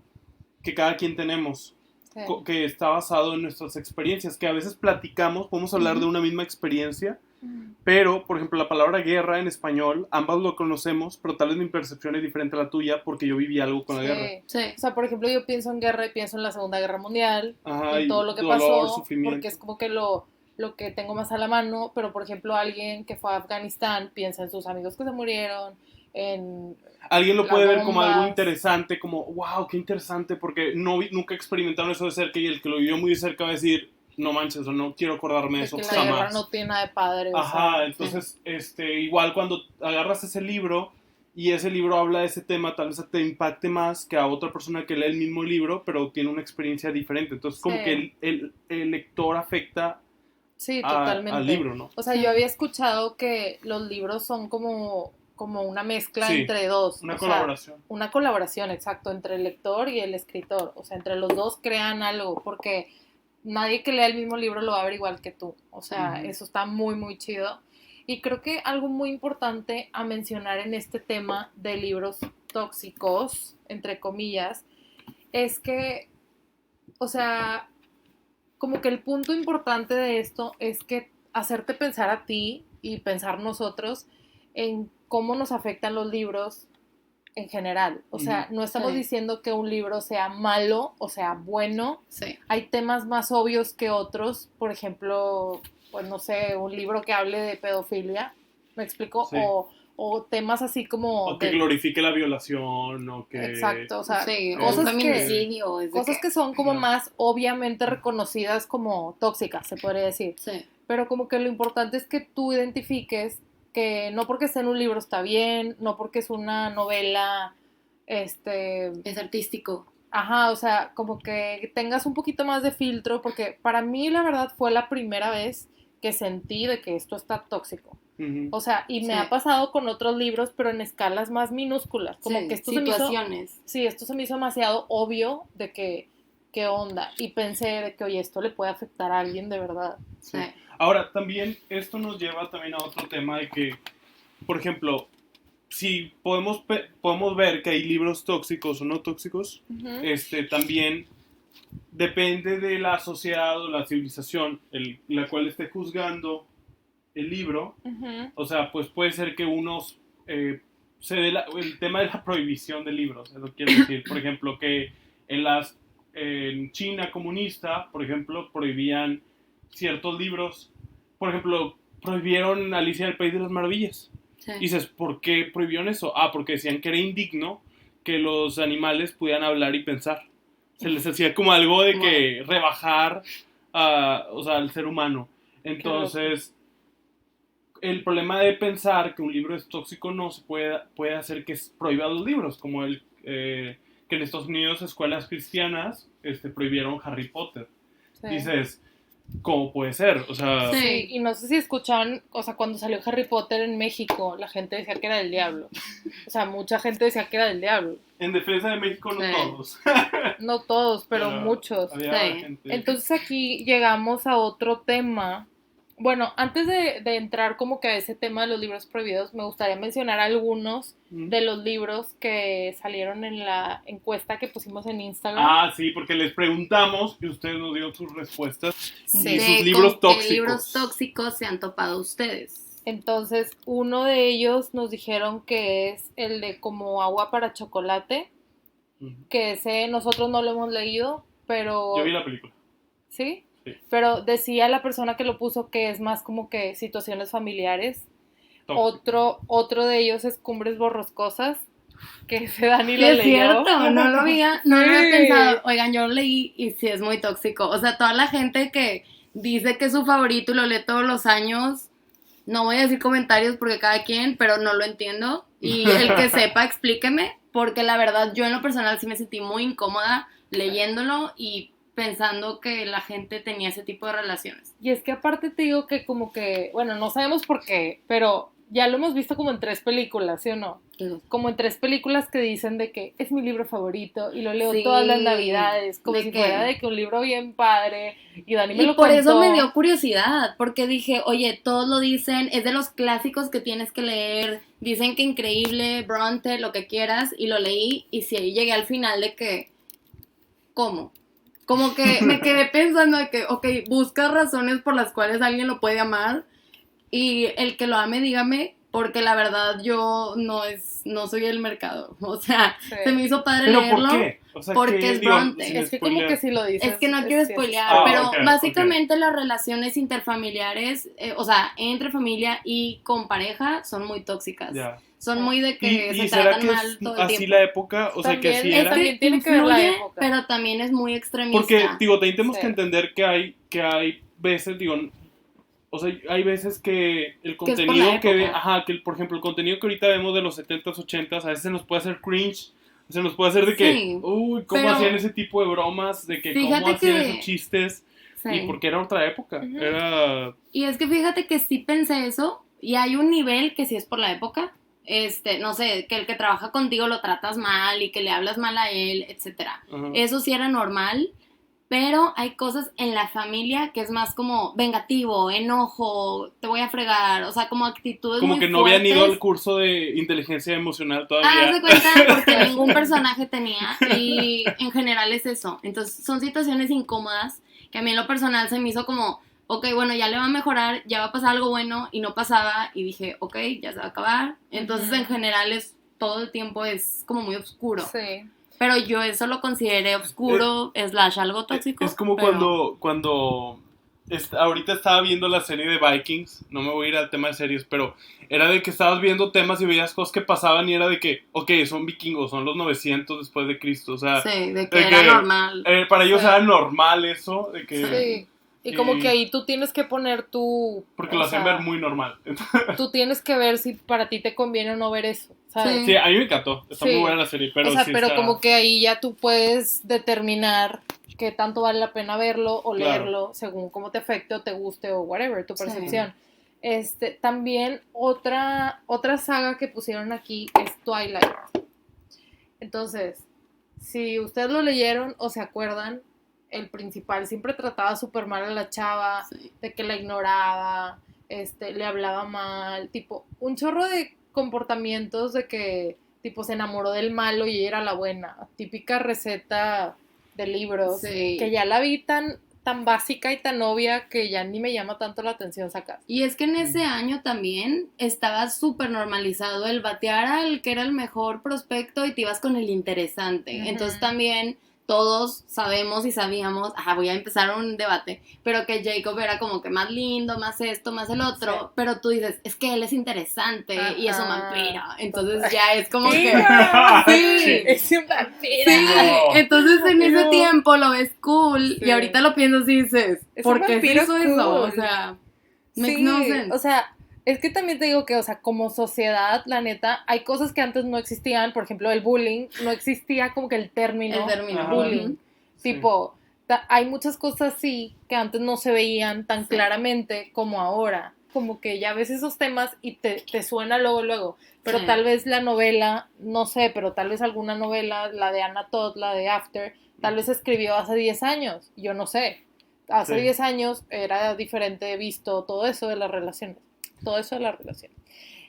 que cada quien tenemos, Sí. que está basado en nuestras experiencias, que a veces platicamos, podemos hablar Ujú. de una misma experiencia, Ujú. pero, por ejemplo, la palabra guerra en español, ambas lo conocemos, pero tal vez mi percepción es diferente a la tuya porque yo viví algo con la guerra. Sí. Sí. O sea, por ejemplo, yo pienso en guerra y pienso en la Segunda Guerra Mundial Ajá, y en todo lo que dolor, pasó, sufrimiento. porque es como que lo que tengo más a la mano, pero por ejemplo, alguien que fue a Afganistán piensa en sus amigos que se murieron, en Alguien lo las puede ver como algo bombas. interesante, como, wow, qué interesante, porque nunca experimentaron eso de cerca y el que lo vivió muy de cerca va a decir, no manches, o no quiero acordarme de De eso que la guerra jamás. no tiene nada de padre. O Ajá, sea, entonces, igual cuando agarras ese libro y ese libro habla de ese tema, tal vez te impacte más que a otra persona que lee el mismo libro, pero tiene una experiencia diferente. Entonces, como sí. que el lector afecta Sí, al totalmente. libro, ¿no? O sea, Sí. yo había escuchado que los libros son como una mezcla Sí, entre dos. una o colaboración. Sea, una colaboración, exacto, entre el lector y el escritor. O sea, entre los dos crean algo, porque nadie que lea el mismo libro lo va a ver igual que tú. O sea, Ujú. eso está muy, muy chido. Y creo que algo muy importante a mencionar en este tema de libros tóxicos, entre comillas, es que, o sea, como que el punto importante de esto es que hacerte pensar a ti y pensar nosotros en cómo nos afectan los libros en general. O sea, no estamos Sí. diciendo que un libro sea malo o sea bueno. Sí. Hay temas más obvios que otros. Por ejemplo, pues no sé, un libro que hable de pedofilia, ¿me explico? Sí. O temas así como... O que glorifique la violación, o que... Exacto, o sea, Sí, o un cosas feminicidio. Es de cosas que son como No. más obviamente reconocidas como tóxicas, se podría decir. Sí. Pero como que lo importante es que tú identifiques que no porque esté en un libro está bien, no porque es una novela, Es artístico. ajá, o sea, como que tengas un poquito más de filtro, porque para mí la verdad fue la primera vez que sentí de que esto está tóxico. Ujú. O sea, y me Sí. ha pasado con otros libros, pero en escalas más minúsculas. Como Sí, que esto se me hizo... situaciones. Sí, esto se me hizo demasiado obvio de que, ¿qué onda? Y pensé de que, oye, esto le puede afectar a alguien de verdad. Sí. Ahora, también esto nos lleva también a otro tema de que, por ejemplo, si podemos ver que hay libros tóxicos o no tóxicos, también depende de la sociedad o la civilización la cual esté juzgando el libro. Ujú. O sea, pues puede ser que unos se dé el tema de la prohibición de libros, eso quiero decir. Por ejemplo, que en China comunista, por ejemplo, prohibían ciertos libros. Por ejemplo, prohibieron Alicia en el País de las Maravillas. Sí. Y dices, ¿por qué prohibieron eso? Ah, porque decían que era indigno que los animales pudieran hablar y pensar. Se les hacía como algo de que rebajar o sea, al ser humano. Entonces, el problema de pensar que un libro es tóxico no se puede hacer que prohíba los libros, como que en Estados Unidos escuelas cristianas prohibieron Harry Potter. Sí. Dices, ¿cómo puede ser? O sea, Sí, y no sé si escuchaban, o sea, cuando salió Harry Potter en México, la gente decía que era del diablo. O sea, mucha gente decía que era del diablo. en defensa de México no Sí. todos. No todos, pero muchos. Había Sí. gente. Entonces aquí llegamos a otro tema. Bueno, antes de entrar como que a ese tema de los libros prohibidos, me gustaría mencionar algunos de los libros que salieron en la encuesta que pusimos en Instagram. Ah, sí, porque les preguntamos y ustedes nos dieron sus respuestas Sí. y De sus libros con tóxicos. ¿Qué libros tóxicos se han topado ustedes? Entonces, uno de ellos nos dijeron que es el de Como agua para chocolate, Ujú. que ese nosotros no lo hemos leído, pero... Yo vi la película. ¿Sí? Sí. Pero decía la persona que lo puso que es más como que situaciones familiares. Tóxico. Otro de ellos es Cumbres Borroscosas, que ese Dani Sí, lo es leyó. cierto, no lo había Sí. pensado. Oigan, yo lo leí y sí es muy tóxico. O sea, toda la gente que dice que es su favorito y lo lee todos los años, no voy a decir comentarios porque cada quien, pero no lo entiendo. Y el que sepa, explíqueme, porque la verdad yo en lo personal sí me sentí muy incómoda leyéndolo y pensando que la gente tenía ese tipo de relaciones. Y es que aparte te digo que como que, bueno, no sabemos por qué, pero ya lo hemos visto como en 3 películas, ¿sí o no? Como en 3 películas que dicen de que es mi libro favorito y lo leo Sí, todas las navidades, como de si que- fuera de que un libro bien padre, y Dani me Y lo por contó. eso me dio curiosidad, porque dije, oye, todos lo dicen, es de los clásicos que tienes que leer, dicen que increíble, Bronte, lo que quieras, y lo leí, y sí, llegué al final de que, ¿cómo? Como que me quedé pensando de que, ok, busca razones por las cuales alguien lo puede amar, y el que lo ame, dígame, porque la verdad yo no soy el mercado, o sea, Sí. se me hizo padre ¿Pero leerlo. por qué? O sea, porque ¿qué, es digo, Bronte. sin Es que como spoilear? que si lo dices. Es que no quiero sí, spoilear, Ah, pero ok, básicamente las relaciones interfamiliares, o sea, entre familia y con pareja, son muy tóxicas. Ya. Son muy de que ¿Y se será tratan que mal es todo el así tiempo. la época? O sea, que También así es era. también tiene que ver la influye, época. pero también es muy extremista. Porque, digo, tenemos Sí. que entender que hay veces, digo, o sea, hay veces que el Que es por la contenido que ve, época. ajá, que por ejemplo, el contenido que ahorita vemos de los 70s, 80s, a veces se nos puede hacer cringe, se nos puede hacer de que, Sí, uy, ¿cómo pero hacían ese tipo de bromas? De que, fíjate ¿cómo hacían que- esos chistes? sí. Y porque era otra época, Ujú. era... Y es que fíjate que sí pensé eso, y hay un nivel que sí es por la época, no sé, que el que trabaja contigo lo tratas mal y que le hablas mal a él, etcétera. ajá. Eso sí era normal, pero hay cosas en la familia que es más como vengativo, enojo, te voy a fregar, o sea, como actitudes Como muy que no habían ido fuertes. al curso de inteligencia emocional Ah, todavía. haz de cuenta, porque ningún personaje tenía, y en general es eso. Entonces, son situaciones incómodas que a mí en lo personal se me hizo como, ok, bueno, ya le va a mejorar, ya va a pasar algo bueno, y no pasaba, y dije, ok, ya se va a acabar. Entonces, Ujú. en general, todo el tiempo es como muy oscuro. Sí. Pero yo eso lo consideré oscuro, / algo tóxico. Es como pero- cuando ahorita estaba viendo la serie de Vikings, no me voy a ir al tema de series, pero era de que estabas viendo temas y veías cosas que pasaban y era de que, ok, son vikingos, son los 900 después de Cristo, o sea, Sí, de que de era que, normal. para ellos Sí. era normal eso, de que, Sí. Y como y- que ahí tú tienes que poner tu... porque o lo hacían sea, ver muy normal. tú tienes que ver si para ti te conviene o no ver eso, ¿sabes? Sí, a mí me encantó, está Sí. muy buena la serie, pero o sea, sí pero está- como que ahí ya tú puedes determinar qué tanto vale la pena verlo o Claro. leerlo según cómo te afecte o te guste o whatever, tu Sí. percepción. También otra saga que pusieron aquí es Twilight. Entonces, si ustedes lo leyeron o se acuerdan, el principal siempre trataba súper mal a la chava, Sí. de que la ignoraba, le hablaba mal, tipo, un chorro de comportamientos de que, tipo, se enamoró del malo y ella era la buena. Típica receta de libros, Sí. que ya la vi tan básica y tan obvia que ya ni me llama tanto la atención sacar. Y es que en ese año también estaba súper normalizado el batear al que era el mejor prospecto y te ibas con el interesante. Ujú. Entonces también todos sabemos y sabíamos, voy a empezar un debate, pero que Jacob era como que más lindo, más esto, más el otro, Sí. pero tú dices, es que él es interesante y es un Ajá. vampiro. Entonces ya es como Sí, que... sí, es un vampiro. Sí, No. entonces en ese No. tiempo lo ves cool Sí. y ahorita lo piensas y dices, Es ¿por un qué se vampiro hizo eso? O cool. sea, makes Sí, no sense. o sea, Es que también te digo que, o sea, como sociedad, la neta, hay cosas que antes no existían, por ejemplo, el bullying, no existía como que el término bullying. Sí. Tipo, hay muchas cosas sí que antes no se veían tan claramente como ahora. Como que ya ves esos temas y te suena luego. Pero tal vez la novela, no sé, pero tal vez alguna novela, la de Anna Todd, la de After, tal vez escribió hace 10 años, yo no sé. Hace 10 años era diferente visto todo eso de las relaciones.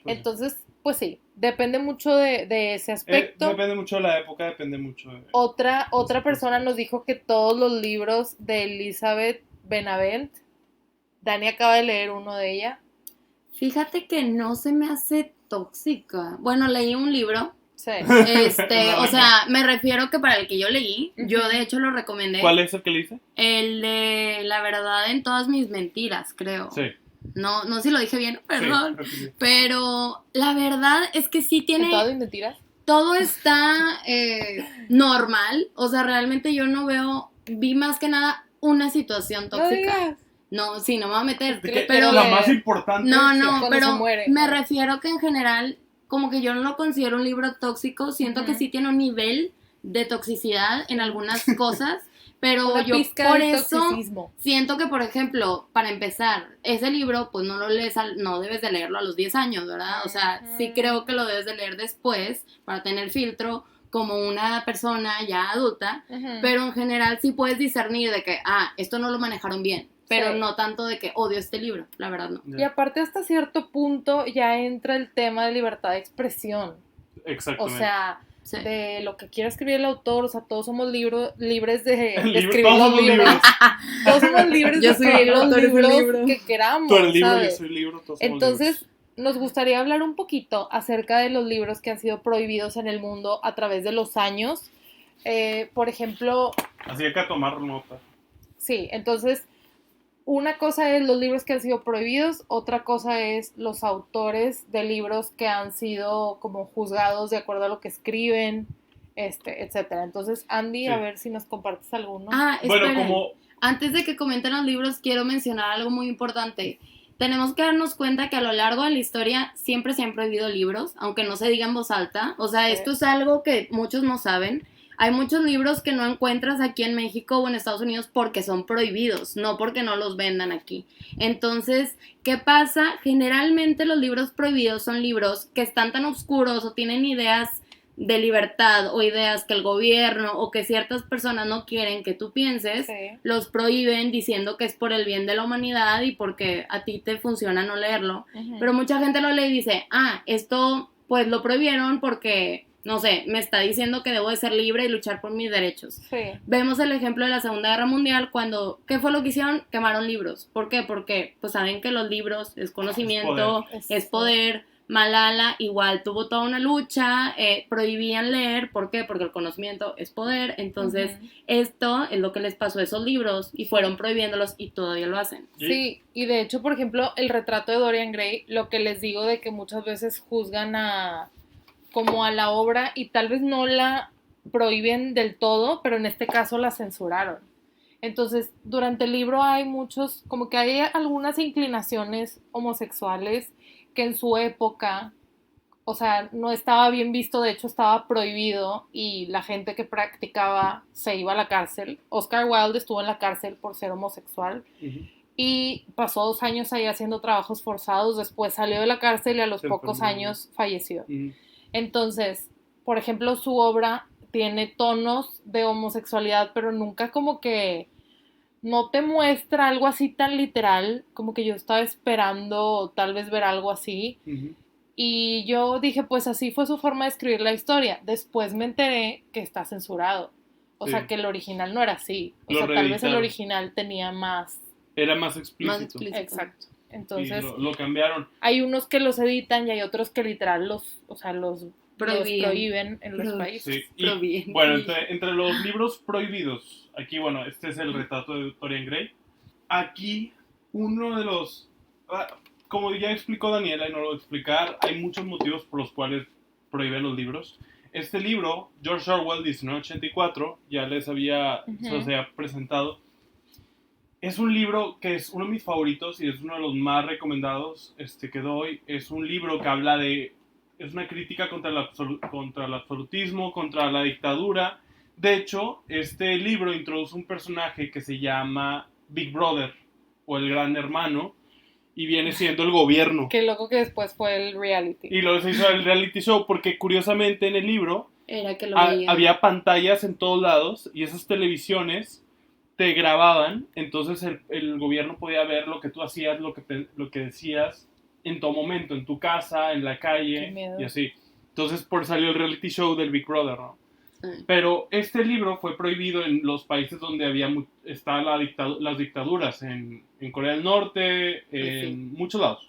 Entonces, pues sí, depende mucho de ese aspecto. Depende mucho de la época, depende mucho de... Otra persona nos dijo que todos los libros de Elizabeth Benavent, Dani acaba de leer uno de ella. Fíjate que no se me hace tóxica. Bueno, leí un libro. Sí. O sea, me refiero que para el que yo leí, yo de hecho lo recomendé. ¿Cuál es el que leíste? El de La verdad en todas mis mentiras, creo. Sí. No sé si lo dije bien, perdón. Sí. Pero la verdad es que sí tiene... ¿En todas mis mentiras? Todo está normal. O sea, realmente yo no vi más que nada una situación tóxica. No, sí, no me voy a meter. Pero la más importante. No, pero me refiero que en general, como que yo no lo considero un libro tóxico. Siento que sí tiene un nivel de toxicidad en algunas cosas. Pero yo por eso siento que, por ejemplo, para empezar, ese libro, pues no lo lees, no debes de leerlo a los 10 años, ¿verdad? O sea, sí creo que lo debes de leer después para tener filtro como una persona ya adulta, pero en general sí puedes discernir de que, esto no lo manejaron bien, pero no tanto de que odio este libro, la verdad no. Y aparte hasta cierto punto ya entra el tema de libertad de expresión. Exactamente. O sea... Sí. De lo que quiera escribir el autor, o sea, todos somos libres de escribir los libros. Todos somos libres de escribir los libros que queramos. Tú eres libro, ¿sabes? yo soy libro, todos somos Entonces, libros. nos gustaría hablar un poquito acerca de los libros que han sido prohibidos en el mundo a través de los años. Por ejemplo... Así hay que tomar nota. Sí, entonces... Una cosa es los libros que han sido prohibidos, otra cosa es los autores de libros que han sido como juzgados de acuerdo a lo que escriben, etcétera. Entonces, Andy, a ver si nos compartes alguno. Bueno, antes de que comenten los libros, quiero mencionar algo muy importante. Tenemos que darnos cuenta que a lo largo de la historia siempre se han prohibido libros, aunque no se diga en voz alta. O sea, esto es algo que muchos no saben. Hay muchos libros que no encuentras aquí en México o en Estados Unidos porque son prohibidos, no porque no los vendan aquí. Entonces, ¿qué pasa? Generalmente los libros prohibidos son libros que están tan oscuros o tienen ideas de libertad o ideas que el gobierno o que ciertas personas no quieren que tú pienses, los prohíben diciendo que es por el bien de la humanidad y porque a ti te funciona no leerlo. Pero mucha gente lo lee y dice, esto pues lo prohibieron porque... no sé, me está diciendo que debo de ser libre y luchar por mis derechos. Vemos el ejemplo de la Segunda Guerra Mundial cuando, ¿qué fue lo que hicieron? Quemaron libros. ¿Por qué? Porque pues saben que los libros es conocimiento, es poder. Malala igual tuvo toda una lucha, prohibían leer, ¿por qué? Porque el conocimiento es poder, entonces esto es lo que les pasó a esos libros y fueron prohibiéndolos y todavía lo hacen. Sí, y de hecho, por ejemplo, el retrato de Dorian Gray, lo que les digo de que muchas veces juzgan como a la obra y tal vez no la prohíben del todo, pero en este caso la censuraron. Entonces, durante el libro hay como que hay algunas inclinaciones homosexuales que en su época, o sea, no estaba bien visto, de hecho estaba prohibido y la gente que practicaba se iba a la cárcel. Oscar Wilde estuvo en la cárcel por ser homosexual. Y pasó 2 años ahí haciendo trabajos forzados, después salió de la cárcel y a los pocos años falleció. Entonces, por ejemplo, su obra tiene tonos de homosexualidad, pero nunca como que no te muestra algo así tan literal, como que yo estaba esperando tal vez ver algo así. Y yo dije, pues así fue su forma de escribir la historia. Después me enteré que está censurado. O sea, que el original no era así. O sea, tal vez el original tenía más... Era más explícito. Exacto. Entonces, lo cambiaron. Hay unos que los editan y hay otros que literal los prohíben en los países. Sí. Y, bueno, entre los libros prohibidos, aquí, bueno, este es el retrato de Dorian Gray. Aquí, uno de los... como ya explicó Daniela y no lo voy a explicar, hay muchos motivos por los cuales prohíben los libros. Este libro, George Orwell, 1984, ya les había presentado. es un libro que es uno de mis favoritos y es uno de los más recomendados que doy. Es un libro que habla de... Es una crítica contra contra el absolutismo, contra la dictadura. De hecho, este libro introduce un personaje que se llama Big Brother o el Gran Hermano y viene siendo el gobierno. Qué loco que después fue el reality. Y luego se hizo el reality show porque curiosamente en el libro Era que lo veía. había pantallas en todos lados y esas televisiones te grababan, entonces el gobierno podía ver lo que tú hacías, lo que decías en todo momento, en tu casa, en la calle y así. Entonces por eso salió el reality show del Big Brother, ¿no? Sí. Pero este libro fue prohibido en los países donde está las dictaduras, en Corea del Norte, en muchos lados.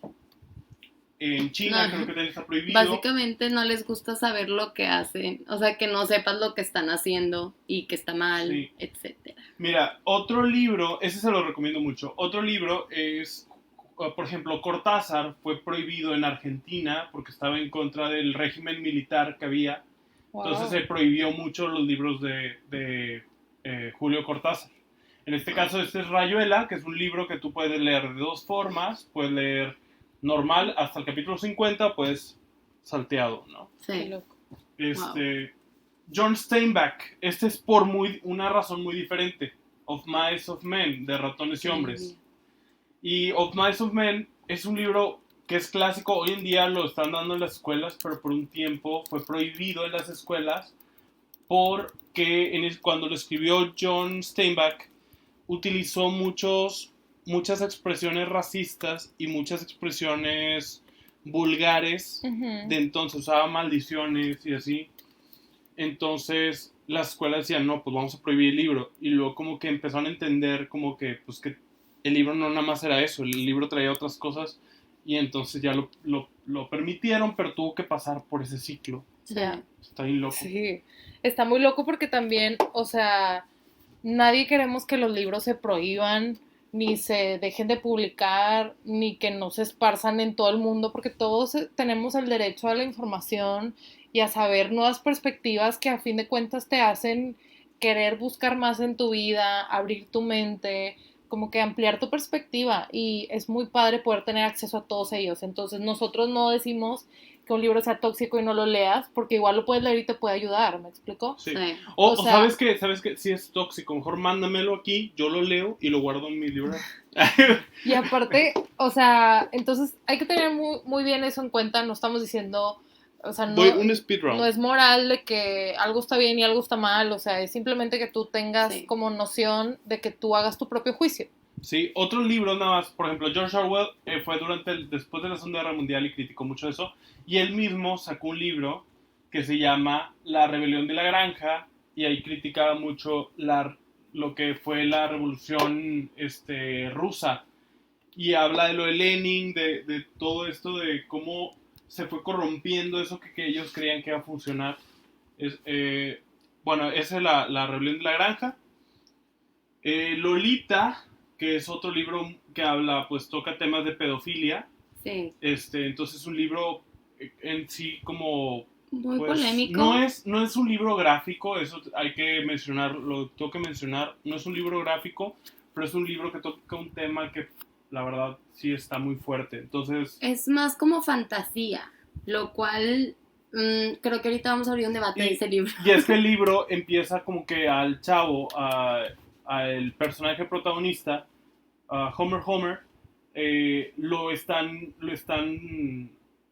En China creo que también está prohibido. Básicamente no les gusta saber lo que hacen, o sea, que no sepas lo que están haciendo y que está mal, Sí. etcétera. Mira, otro libro, ese se lo recomiendo mucho. Otro libro es, por ejemplo, Cortázar fue prohibido en Argentina porque estaba en contra del régimen militar que había. Wow. Entonces se prohibió mucho los libros de Julio Cortázar. En este caso, este es Rayuela, que es un libro que tú puedes leer de dos formas. Puedes leer normal hasta el capítulo 50, pues salteado, ¿no? Qué Sí. loco. John Steinbeck, este es por una razón muy diferente. Of Mice of Men, de Ratones y Hombres. Y Of Mice of Men es un libro que es clásico. Hoy en día lo están dando en las escuelas, pero por un tiempo fue prohibido en las escuelas porque cuando lo escribió John Steinbeck utilizó muchas expresiones racistas y muchas expresiones vulgares. De entonces usaba maldiciones y así. Entonces las escuelas decían, no, pues vamos a prohibir el libro. Y luego como que empezaron a entender como que, pues que el libro no nada más era eso, el libro traía otras cosas y entonces ya lo permitieron, pero tuvo que pasar por ese ciclo. Sí. Está bien loco. Sí, está muy loco porque también, o sea, nadie queremos que los libros se prohíban, ni se dejen de publicar, ni que no se esparzan en todo el mundo, porque todos tenemos el derecho a la información y a saber nuevas perspectivas que a fin de cuentas te hacen querer buscar más en tu vida, abrir tu mente, como que ampliar tu perspectiva, y es muy padre poder tener acceso a todos ellos. Entonces nosotros no decimos que un libro sea tóxico y no lo leas, porque igual lo puedes leer y te puede ayudar, ¿me explico? Sí. Sí. O sea, ¿sabes qué? Si es tóxico, mejor mándamelo aquí, yo lo leo y lo guardo en mi libro. Y aparte, o sea, entonces hay que tener muy, muy bien eso en cuenta. No estamos diciendo, o sea, Doy un speedrun. no es moral de que algo está bien y algo está mal. O sea, es simplemente que tú tengas Sí. como noción de que tú hagas tu propio juicio. Sí, otro libro nada más, por ejemplo, George Orwell fue después de la Segunda Guerra Mundial y criticó mucho eso, y él mismo sacó un libro que se llama La Rebelión de la Granja, y ahí criticaba mucho lo que fue la revolución rusa, y habla de lo de Lenin, de todo esto, de cómo se fue corrompiendo eso que ellos creían que iba a funcionar. Bueno, esa es la Rebelión de la Granja. Lolita, que es otro libro que pues toca temas de pedofilia. Sí. Entonces es un libro en sí como... Muy pues, polémico. no es un libro gráfico, eso hay que mencionar, lo tengo que mencionar. No es un libro gráfico, pero es un libro que toca un tema que la verdad sí está muy fuerte. Entonces... Es más como fantasía, lo cual creo que ahorita vamos a abrir un debate de ese libro. Y es que el libro empieza como que al chavo, al personaje protagonista, Homer, lo están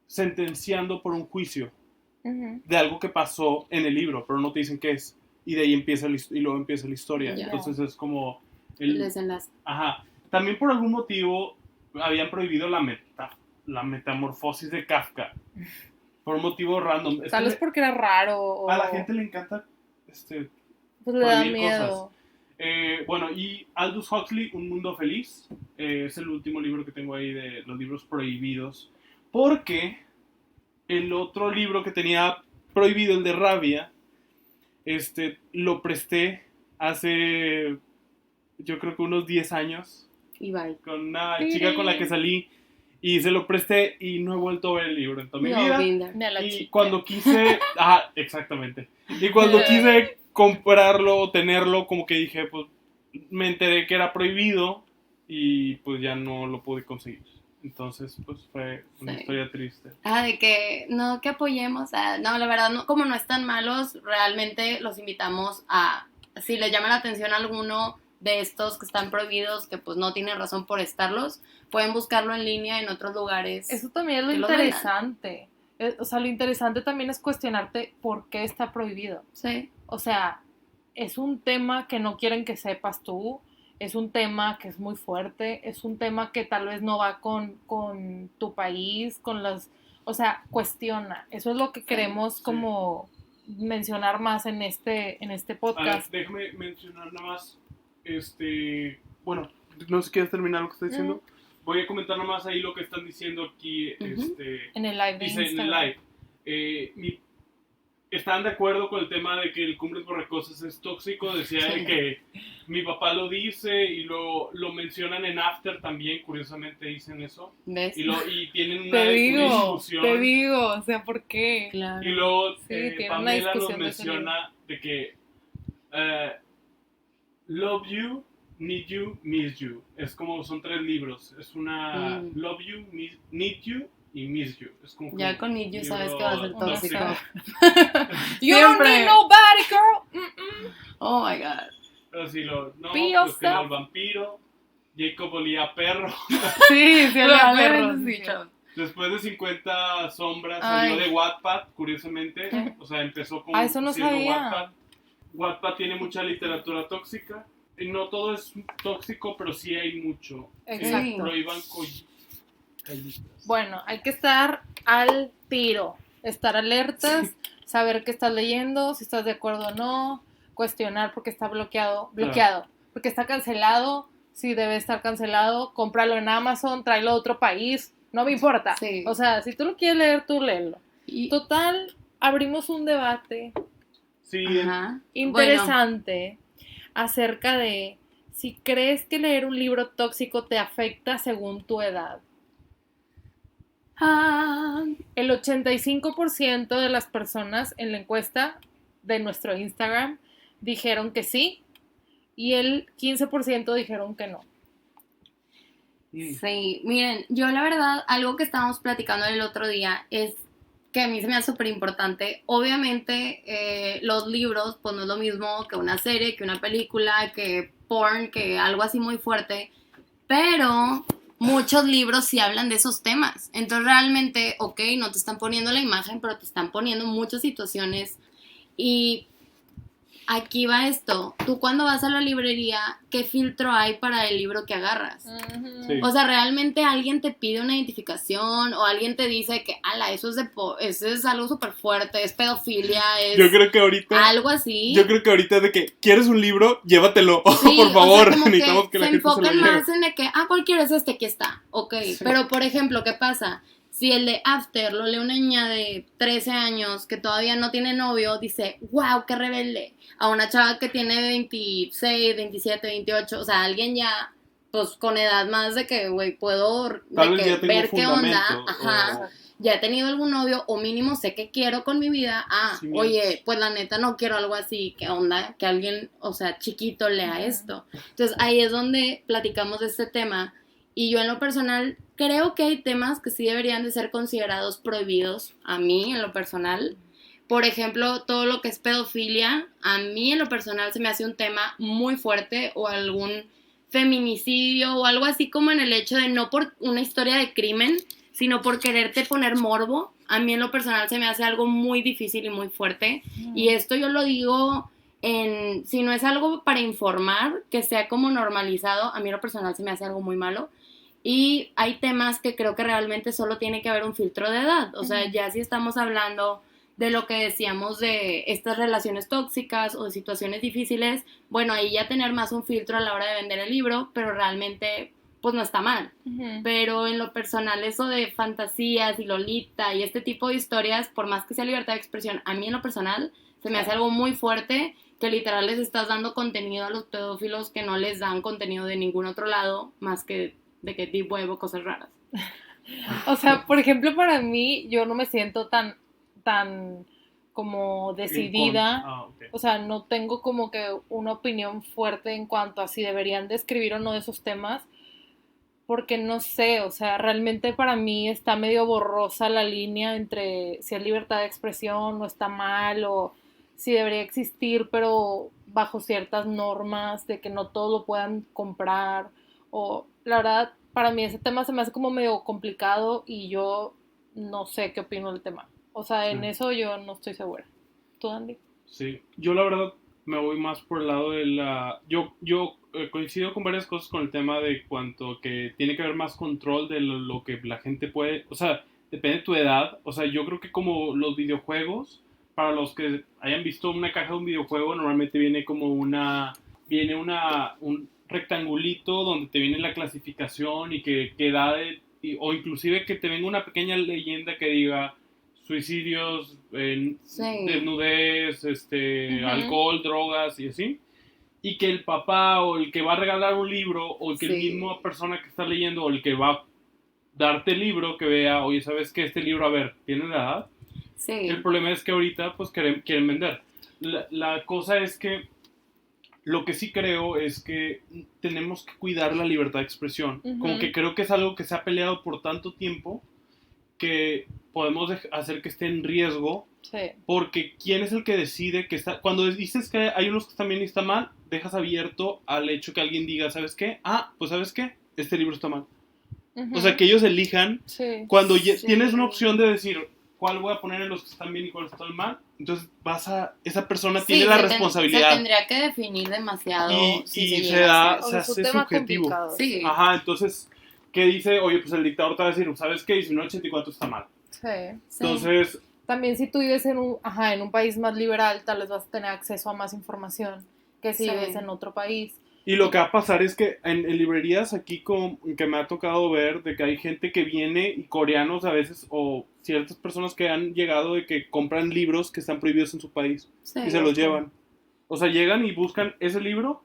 sentenciando por un juicio de algo que pasó en el libro, pero no te dicen qué es. Y de ahí luego empieza la historia. Ya. Entonces es como... El desenlace. Ajá. También por algún motivo habían prohibido la metamorfosis de Kafka. Por un motivo random. Tal vez porque era raro. O... A la gente le encanta pues le da prohibir miedo. Bueno, y Aldous Huxley, Un Mundo Feliz, es el último libro que tengo ahí de los libros prohibidos, porque el otro libro que tenía prohibido, el de Rabia, lo presté hace, yo creo que unos 10 años, Y bye. con una chica con la que salí, y se lo presté y no he vuelto a ver el libro en toda mi vida. Ni a la Y chica. cuando quise, exactamente, y cuando quise comprarlo o tenerlo, como que dije, pues me enteré que era prohibido y pues ya no lo pude conseguir. Entonces, pues fue una Sí. historia triste. De que no, que apoyemos. No, la verdad, no, como no están malos, realmente los invitamos a, si les llama la atención alguno de estos que están prohibidos, que pues no tienen razón por estarlos, pueden buscarlo en línea en otros lugares. Eso también es lo que los interesante. O sea, lo interesante también es cuestionarte por qué está prohibido. Sí, O sea, es un tema que no quieren que sepas tú, es un tema que es muy fuerte, es un tema que tal vez no va con tu país, con las... O sea, cuestiona. Eso es lo que queremos sí. como mencionar más en este A ver, podcast. déjame mencionar nada más, bueno, no sé si quieres terminar lo que estoy diciendo. Voy a comentar nada más ahí lo que están diciendo aquí, En el live de dice en el Instagram. live. ¿Están de acuerdo con el tema de que el Cumbres Borrascosas es tóxico? Decía de que mi papá lo dice y lo mencionan en After también, curiosamente dicen eso. ¿ves? Y tienen una Te discusión. digo, o sea, ¿por qué? Claro. Y luego Sí, tiene una Pamela nos discusión de ese menciona de que Love You, Need You, Miss You. Es como, son 3 libros. Es una Love You, Need You y Miss You. Es como Ya con Need You libro sabes que va a ser tóxico. You don't need nobody, girl. Oh my god. Pero sí, no, Be pues que yourself. el vampiro. Jacob olía a perro. Sí, sí, el perro. Probablemente Sí, sí, sí. chavos. Después de 50 sombras Ay. salió de Wattpad, curiosamente. O sea, empezó con Eso no siendo sabía. Wattpad. Wattpad tiene mucha literatura tóxica. Y no todo es tóxico, pero sí hay mucho. Exacto. Prohíban callitas. Bueno, hay que estar al tiro, estar alertas, saber qué estás leyendo, si estás de acuerdo o no, cuestionar porque está bloqueado, porque está cancelado, si debe estar cancelado, cómpralo en Amazon, tráelo a otro país, no me importa. Sí. O sea, si tú lo quieres leer, tú léelo. Y- Total, abrimos un debate Sí, Ajá. interesante acerca de si crees que leer un libro tóxico te afecta según tu edad. El 85% de las personas en la encuesta de nuestro Instagram dijeron que sí y el 15% dijeron que no. Sí, miren, yo la verdad, algo que estábamos platicando el otro día es que a mí se me hace súper importante. Obviamente, los libros, pues no es lo mismo que una serie, que una película, que porn, que algo así muy fuerte, pero muchos libros sí hablan de esos temas. Entonces, realmente, ok, no te están poniendo la imagen, pero te están poniendo muchas situaciones. Y aquí va esto. Tú cuando vas a la librería, ¿qué filtro hay para el libro que agarras? Sí. O sea, realmente alguien te pide una identificación o alguien te dice que, ala, eso es algo súper fuerte, es pedofilia, es Yo creo que ahorita. algo así. Yo creo que ahorita de que quieres un libro, llévatelo. Sí, por favor. o sea, como Necesitamos que que la se gente se lo enfocan lleve. más en de que, ¿cuál quieres? Aquí está, ok. Sí. Pero, por ejemplo, ¿qué pasa? Si el de After lo lee una niña de 13 años que todavía no tiene novio, dice, wow, qué rebelde. A una chava que tiene 26, 27, 28, o sea, alguien ya, pues, con edad más de que, güey, puedo Tal de vez que ya tengo ver qué onda, fundamento, ajá. o- Ya he tenido algún novio, o mínimo sé qué quiero con mi vida. Sí, Oye, pues la neta no quiero algo así, ¿qué onda? Que alguien, o sea, chiquito lea esto. Entonces ahí es donde platicamos de este tema. Y yo en lo personal creo que hay temas que sí deberían de ser considerados prohibidos, a mí en lo personal. Por ejemplo, todo lo que es pedofilia, a mí en lo personal se me hace un tema muy fuerte, o algún feminicidio o algo así, como en el hecho de no por una historia de crimen, sino por quererte poner morbo. A mí en lo personal se me hace algo muy difícil y muy fuerte. Y esto yo lo digo si no es algo para informar, que sea como normalizado, a mí en lo personal se me hace algo muy malo. Y hay temas que creo que realmente solo tiene que haber un filtro de edad. O sea, ya si estamos hablando de lo que decíamos de estas relaciones tóxicas o de situaciones difíciles, bueno, ahí ya tener más un filtro a la hora de vender el libro, pero realmente pues no está mal. Pero en lo personal eso de fantasías y Lolita y este tipo de historias, por más que sea libertad de expresión, a mí en lo personal se me hace algo muy fuerte, que literal les estás dando contenido a los pedófilos que no les dan contenido de ningún otro lado más que de que deep web o cosas raras. O sea, por ejemplo, para mí, yo no me siento tan como decidida. Ok. O sea, no tengo como que una opinión fuerte en cuanto a si deberían de escribir o no de esos temas. porque no sé, o sea, realmente para mí está medio borrosa la línea entre si es libertad de expresión o está mal o si debería existir, pero bajo ciertas normas de que no todos lo puedan comprar o la verdad, para mí ese tema se me hace como medio complicado y yo no sé qué opino del tema. O sea, en Sí. eso yo no estoy segura. ¿Tú, Andy? Sí, yo la verdad me voy más por el lado de la... Yo coincido con varias cosas con el tema de cuanto que tiene que haber más control de lo que la gente puede... O sea, depende de tu edad. O sea, yo creo que como los videojuegos, para los que hayan visto una caja de un videojuego, normalmente viene como una... Viene un rectangulito donde te viene la clasificación y que da de... o inclusive que te venga una pequeña leyenda que diga suicidios, Sí. desnudez, Ujú. alcohol, drogas y así. Y que el papá o el que va a regalar un libro o que el Sí. mismo persona que está leyendo o el que va a darte el libro que vea, oye, ¿sabes qué? Este libro, a ver, tiene la edad. El Sí. problema es que ahorita pues quieren vender. La cosa es que lo que sí creo es que tenemos que cuidar la libertad de expresión. Como que Ujú. creo que es algo que se ha peleado por tanto tiempo que podemos hacer que esté en riesgo, Sí. porque ¿quién es el que decide que está? Cuando dices que hay unos que están bien y está mal, dejas abierto al hecho que alguien diga, ¿sabes qué? Ah, pues ¿sabes qué? Este libro está mal. O sea, Ujú. que ellos elijan. Sí. Cuando Sí. tienes una opción de decir cuál voy a poner en los que están bien y cuáles están mal, entonces esa persona tiene Sí, la se responsabilidad tendría que definir demasiado si se y se llega a da, hacer. O se sea, es un hace tema subjetivo. complicado. Sí. Ajá, entonces, ¿qué dice? Oye, pues el dictador te va a decir, ¿sabes qué? 1984 está mal. Sí. Sí. Entonces, También si tú vives en un país más liberal, tal vez vas a tener acceso a más información que si Sí. vives en otro país. y lo que va a pasar es que en librerías aquí que me ha tocado ver de que hay gente que viene y coreanos a veces o ciertas personas que han llegado de que compran libros que están prohibidos en su país Sí. y se los loco. llevan. O sea, llegan y buscan ese libro.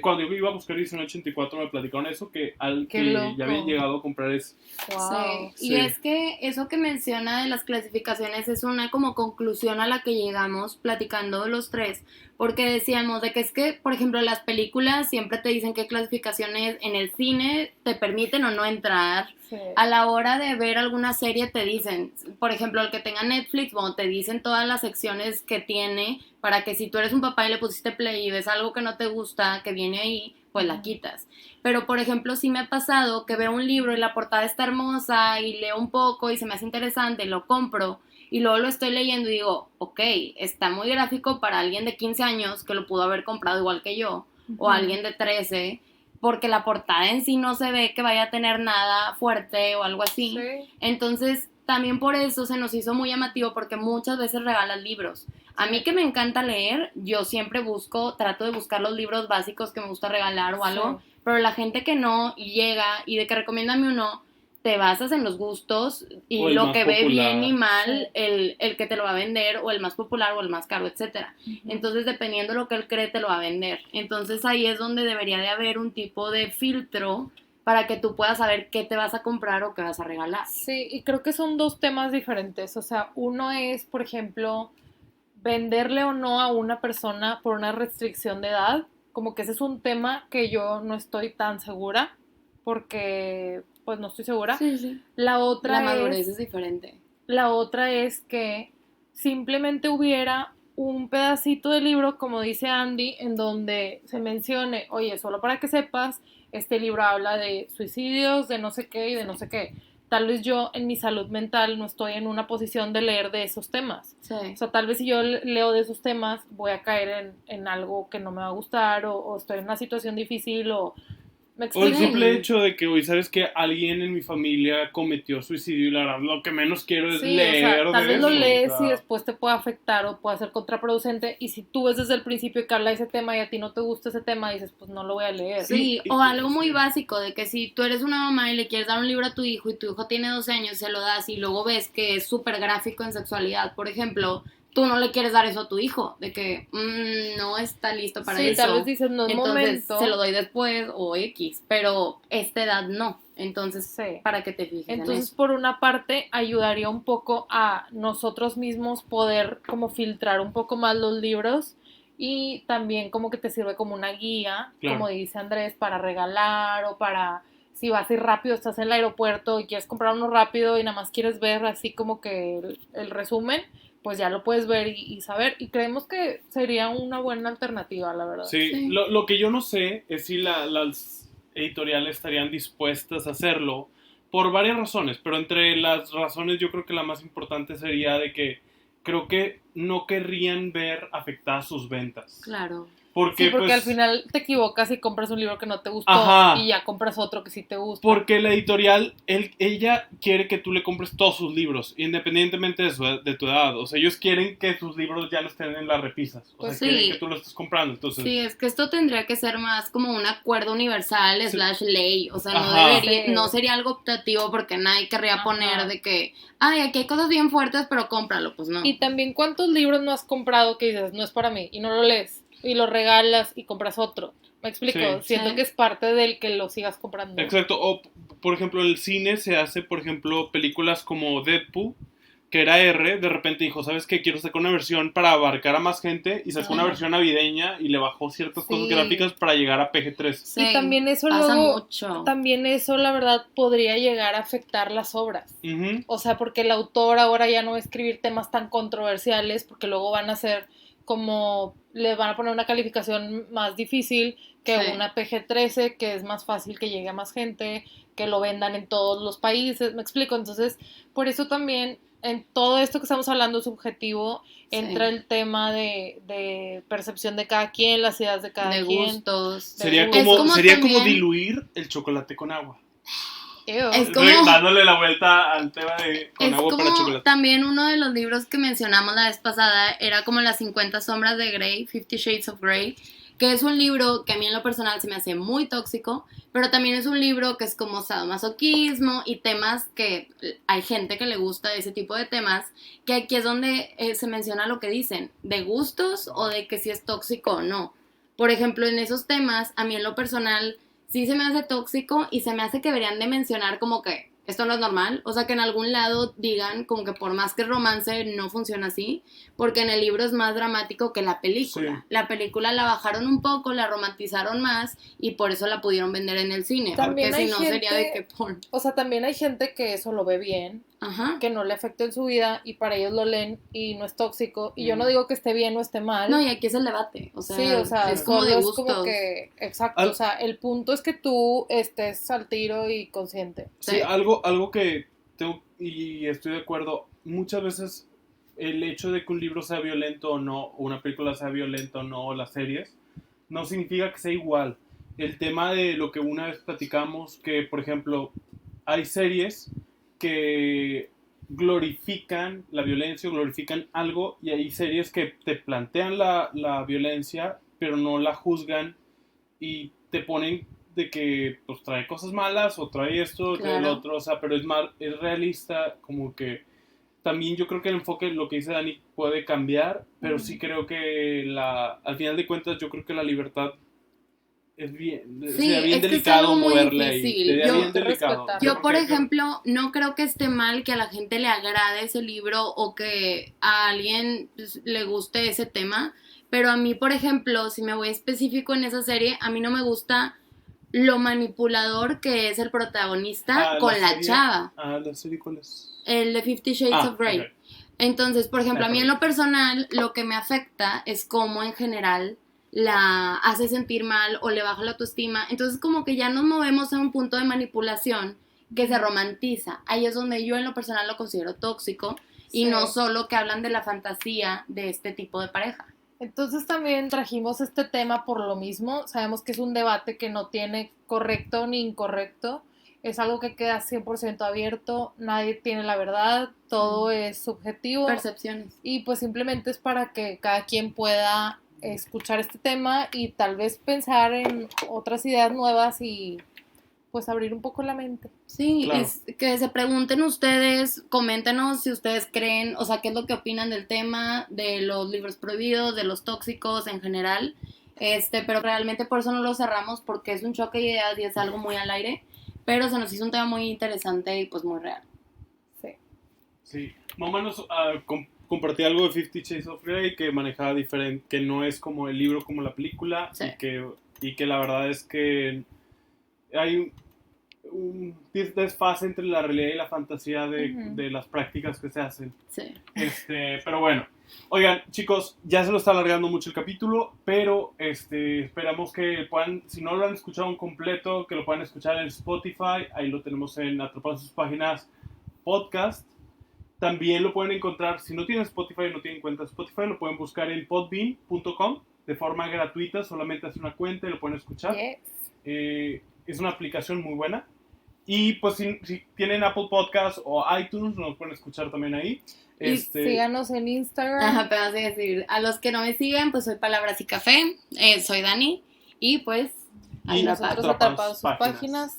Cuando yo iba a buscar 1984 me platicaron eso, que Qué que ya habían loco. llegado a comprar ese. Wow. Sí, y Sí. es que eso que menciona de las clasificaciones es una como conclusión a la que llegamos platicando los tres, porque decíamos de que es que, por ejemplo, las películas siempre te dicen qué clasificaciones en el cine te permiten o no entrar. Sí. A la hora de ver alguna serie te dicen, por ejemplo, el que tenga Netflix, bueno, te dicen todas las secciones que tiene para que si tú eres un papá y le pusiste play y ves algo que no te gusta, que viene ahí, pues la quitas. Pero, por ejemplo, sí me ha pasado que veo un libro y la portada está hermosa y leo un poco y se me hace interesante y lo compro y luego lo estoy leyendo y digo, ok, está muy gráfico para alguien de 15 años que lo pudo haber comprado igual que yo o Ujú. alguien de 13 porque la portada en sí no se ve que vaya a tener nada fuerte o algo así. Sí. Entonces, también por eso se nos hizo muy llamativo porque muchas veces regalan libros. A mí que me encanta leer, yo siempre trato de buscar los libros básicos que me gusta regalar o algo, Sí. pero la gente que no y llega y de que recomiéndame uno, te basas en los gustos O y el lo más que ve bien y popular. mal, Sí. el que te lo va a vender o el más popular o el más caro, etcétera. Ujú. Entonces, dependiendo de lo que él cree, te lo va a vender. Entonces, ahí es donde debería de haber un tipo de filtro para que tú puedas saber qué te vas a comprar o qué vas a regalar. Sí, y creo que son dos temas diferentes. O sea, uno es, por ejemplo, venderle o no a una persona por una restricción de edad. Como que ese es un tema que yo no estoy tan segura, porque pues no estoy segura. Sí, sí. La La otra madurez es, es diferente. la otra es que simplemente hubiera un pedacito de libro, como dice Andy, en donde se mencione, oye, solo para que sepas, este libro habla de suicidios, de no sé qué y de no sé qué. Tal vez yo en mi salud mental no estoy en una posición de leer de esos temas. Sí. O sea, tal vez si yo leo de esos temas voy a caer en algo que no me va a gustar o estoy en una situación difícil o... ¿Me O el explico? simple hecho de que, hoy sabes que alguien en mi familia cometió suicidio y la verdad lo que menos quiero es Sí, o sea, leer tal de vez lo eso. lees O sea, y después te puede afectar o puede ser contraproducente. Y si tú ves desde el principio que habla de ese tema y a ti no te gusta ese tema, dices, pues no lo voy a leer. Sí, Y- o algo muy sí. básico de que si tú eres una mamá y le quieres dar un libro a tu hijo y tu hijo tiene 12 años, se lo das y luego ves que es súper gráfico en sexualidad, por ejemplo, tú no le quieres dar eso a tu hijo, de que no está listo para Sí, eso. tal vez dices, no es Entonces momento. se lo doy después o X, pero esta edad no. Entonces, Sí. para que te fijes en Entonces, eso. por una parte, ayudaría un poco a nosotros mismos poder como filtrar un poco más los libros y también como que te sirve como una guía, Claro. como dice Andrés, para regalar o para si vas a ir rápido, estás en el aeropuerto y quieres comprar uno rápido y nada más quieres ver así como que el resumen, pues ya lo puedes ver y saber. Y creemos que sería una buena alternativa, la verdad. Sí, Sí. lo que yo no sé es si las editoriales estarían dispuestas a hacerlo por varias razones, pero entre las razones yo creo que la más importante sería de que creo que no querrían ver afectadas sus ventas. Claro. Porque, Sí, porque pues, al final te equivocas y compras un libro que no te gustó Ajá. y ya compras otro que sí te gusta. Porque la editorial, ella quiere que tú le compres todos sus libros, independientemente de tu edad. O sea, ellos quieren que sus libros ya no estén en las repisas. O Pues sea, quieren sí. que tú lo estés comprando. Entonces, Sí, es que esto tendría que ser más como un acuerdo universal Sí. / ley, o sea, Ajá. Sí. no sería algo optativo porque nadie querría Ajá. poner de que, ay, aquí hay cosas bien fuertes, pero cómpralo, pues no. Y también, ¿cuántos libros no has comprado que dices, no es para mí? Y no lo lees. Y lo regalas y compras otro. ¿Me explico? Sí. Siento Sí. que es parte del que lo sigas comprando. Exacto. O, por ejemplo, en el cine se hace, por ejemplo, películas como Deadpool, que era R, de repente dijo, ¿sabes qué? Quiero sacar una versión para abarcar a más gente y sacó una Ajá. versión navideña y le bajó ciertas cosas Sí. gráficas para llegar a PG-13. Sí, Y también eso pasa luego, mucho. también eso la verdad podría llegar a afectar las obras. Ujú. O sea, porque el autor ahora ya no va a escribir temas tan controversiales, porque luego van a ser como, le van a poner una calificación más difícil que Sí. una PG-13, que es más fácil que llegue a más gente, que lo vendan en todos los países, ¿me explico? Entonces, por eso también en todo esto que estamos hablando subjetivo, entra Sí. el tema de percepción de cada quien, las ideas de cada De quien. gustos. Sería Es como, como sería como también- diluir el chocolate con agua. Ew. Es como- Dándole la vuelta al tema de con Es agua para como chocolate. también uno de los libros que mencionamos la vez pasada era como Las 50 sombras de Grey, 50 Shades of Grey, que es un libro que a mí en lo personal se me hace muy tóxico, pero también es un libro que es como sadomasoquismo y temas que hay gente que le gusta ese tipo de temas, que aquí es donde se menciona lo que dicen, de gustos o de que si es tóxico o no. Por ejemplo, en esos temas, a mí en lo personal sí se me hace tóxico y se me hace que deberían de mencionar como que esto no es normal, o sea, que en algún lado digan como que por más que romance no funciona así, porque en el libro es más dramático que la película. Sí. La película la bajaron un poco, la romantizaron más y por eso la pudieron vender en el cine, También porque hay si no gente- sería de que por... O sea, también hay gente que eso lo ve bien, Ajá. que no le afecta en su vida y para ellos lo leen y no es tóxico. Y yo no digo que esté bien o esté mal. No, y aquí es el debate, o sea, Sí, o sea, es como solo de es gustos. como que, exacto, Al- o sea, el punto es que tú estés al tiro y consciente. Sí, Sí. algo que tengo, y estoy de acuerdo, muchas veces el hecho de que un libro sea violento o no, o una película sea violenta o no, o las series, no significa que sea igual. El tema de lo que una vez platicamos, que por ejemplo, hay series que glorifican la violencia, glorifican algo, y hay series que te plantean la violencia, pero no la juzgan y te ponen de que pues trae cosas malas o trae esto, trae Claro. lo otro, o sea, pero es realista, como que también yo creo que el enfoque, lo que dice Dani, puede cambiar, pero sí creo que al final de cuentas yo creo que la libertad es bien, Sí, sería bien es que es delicado algo muy moverle ahí, difícil. sería Yo- bien delicado. respetar. Yo, por creo que- ejemplo, no creo que esté mal que a la gente le agrade ese libro o que a alguien pues, le guste ese tema, pero a mí, por ejemplo, si me voy específico en esa serie, a mí no me gusta lo manipulador que es el protagonista con la serie- chava, ¿La serie cuál es? el de 50 Shades of Grey. ok. Entonces, por ejemplo, a mí en Perdón. lo personal, lo que me afecta es cómo en general la hace sentir mal o le baja la autoestima. Entonces, como que ya nos movemos a un punto de manipulación que se romantiza. Ahí es donde yo en lo personal lo considero tóxico y Sí. no solo que hablan de la fantasía de este tipo de pareja. Entonces también trajimos este tema por lo mismo. Sabemos que es un debate que no tiene correcto ni incorrecto. Es algo que queda 100% abierto. Nadie tiene la verdad. Todo es subjetivo. Percepciones. Y pues simplemente es para que cada quien pueda escuchar este tema y tal vez pensar en otras ideas nuevas y pues abrir un poco la mente. Sí, Claro. es que se pregunten ustedes, coméntenos si ustedes creen, o sea, qué es lo que opinan del tema, de los libros prohibidos, de los tóxicos en general. Pero realmente por eso no lo cerramos, porque es un choque de ideas y es algo muy al aire, pero se nos hizo un tema muy interesante y pues muy real. Sí. Sí, más o menos compartí algo de 50 Shades of Grey que manejaba diferente, que no es como el libro, como la película, Sí. y que la verdad es que hay un desfase entre la realidad y la fantasía Ujú. de las prácticas que se hacen. Sí. Pero bueno, oigan, chicos, ya se lo está alargando mucho el capítulo, pero esperamos que puedan, si no lo han escuchado en completo, que lo puedan escuchar en Spotify. Ahí lo tenemos en Atrapados en sus páginas podcast. También lo pueden encontrar, si no tienen Spotify y no tienen cuenta de Spotify, lo pueden buscar en podbean.com de forma gratuita, solamente hacen una cuenta y lo pueden escuchar. Yes. Es una aplicación muy buena. Y pues si tienen Apple Podcasts o iTunes, nos pueden escuchar también ahí. Y síganos en Instagram. Ajá, pero vas a decir, a los que no me siguen, pues soy Palabras y Café, soy Dani, y pues Y nosotros Atrapados sus páginas.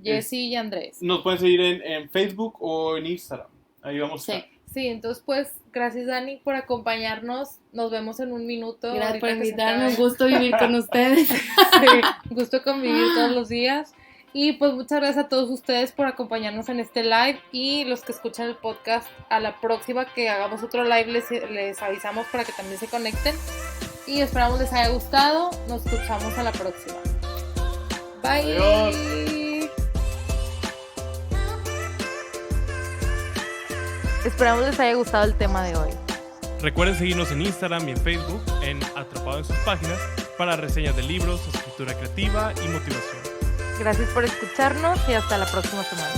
Jessy y Andrés. Nos pueden seguir en Facebook o en Instagram. Ahí vamos a estar. Sí, entonces pues gracias Dani por acompañarnos. Nos vemos en un minuto. Gracias por ahorita que se invitarme, acabe. un gusto vivir con ustedes. Sí, gusto convivir todos los días. Y pues muchas gracias a todos ustedes por acompañarnos en este live y los que escuchan el podcast. A la próxima que hagamos otro live les avisamos para que también se conecten. Y esperamos les haya gustado. Nos escuchamos a la próxima. Bye. Adiós. Esperamos les haya gustado el tema de hoy. Recuerden seguirnos en Instagram y en Facebook en Atrapado en sus páginas para reseñas de libros, escritura creativa y motivación. Gracias por escucharnos y hasta la próxima semana.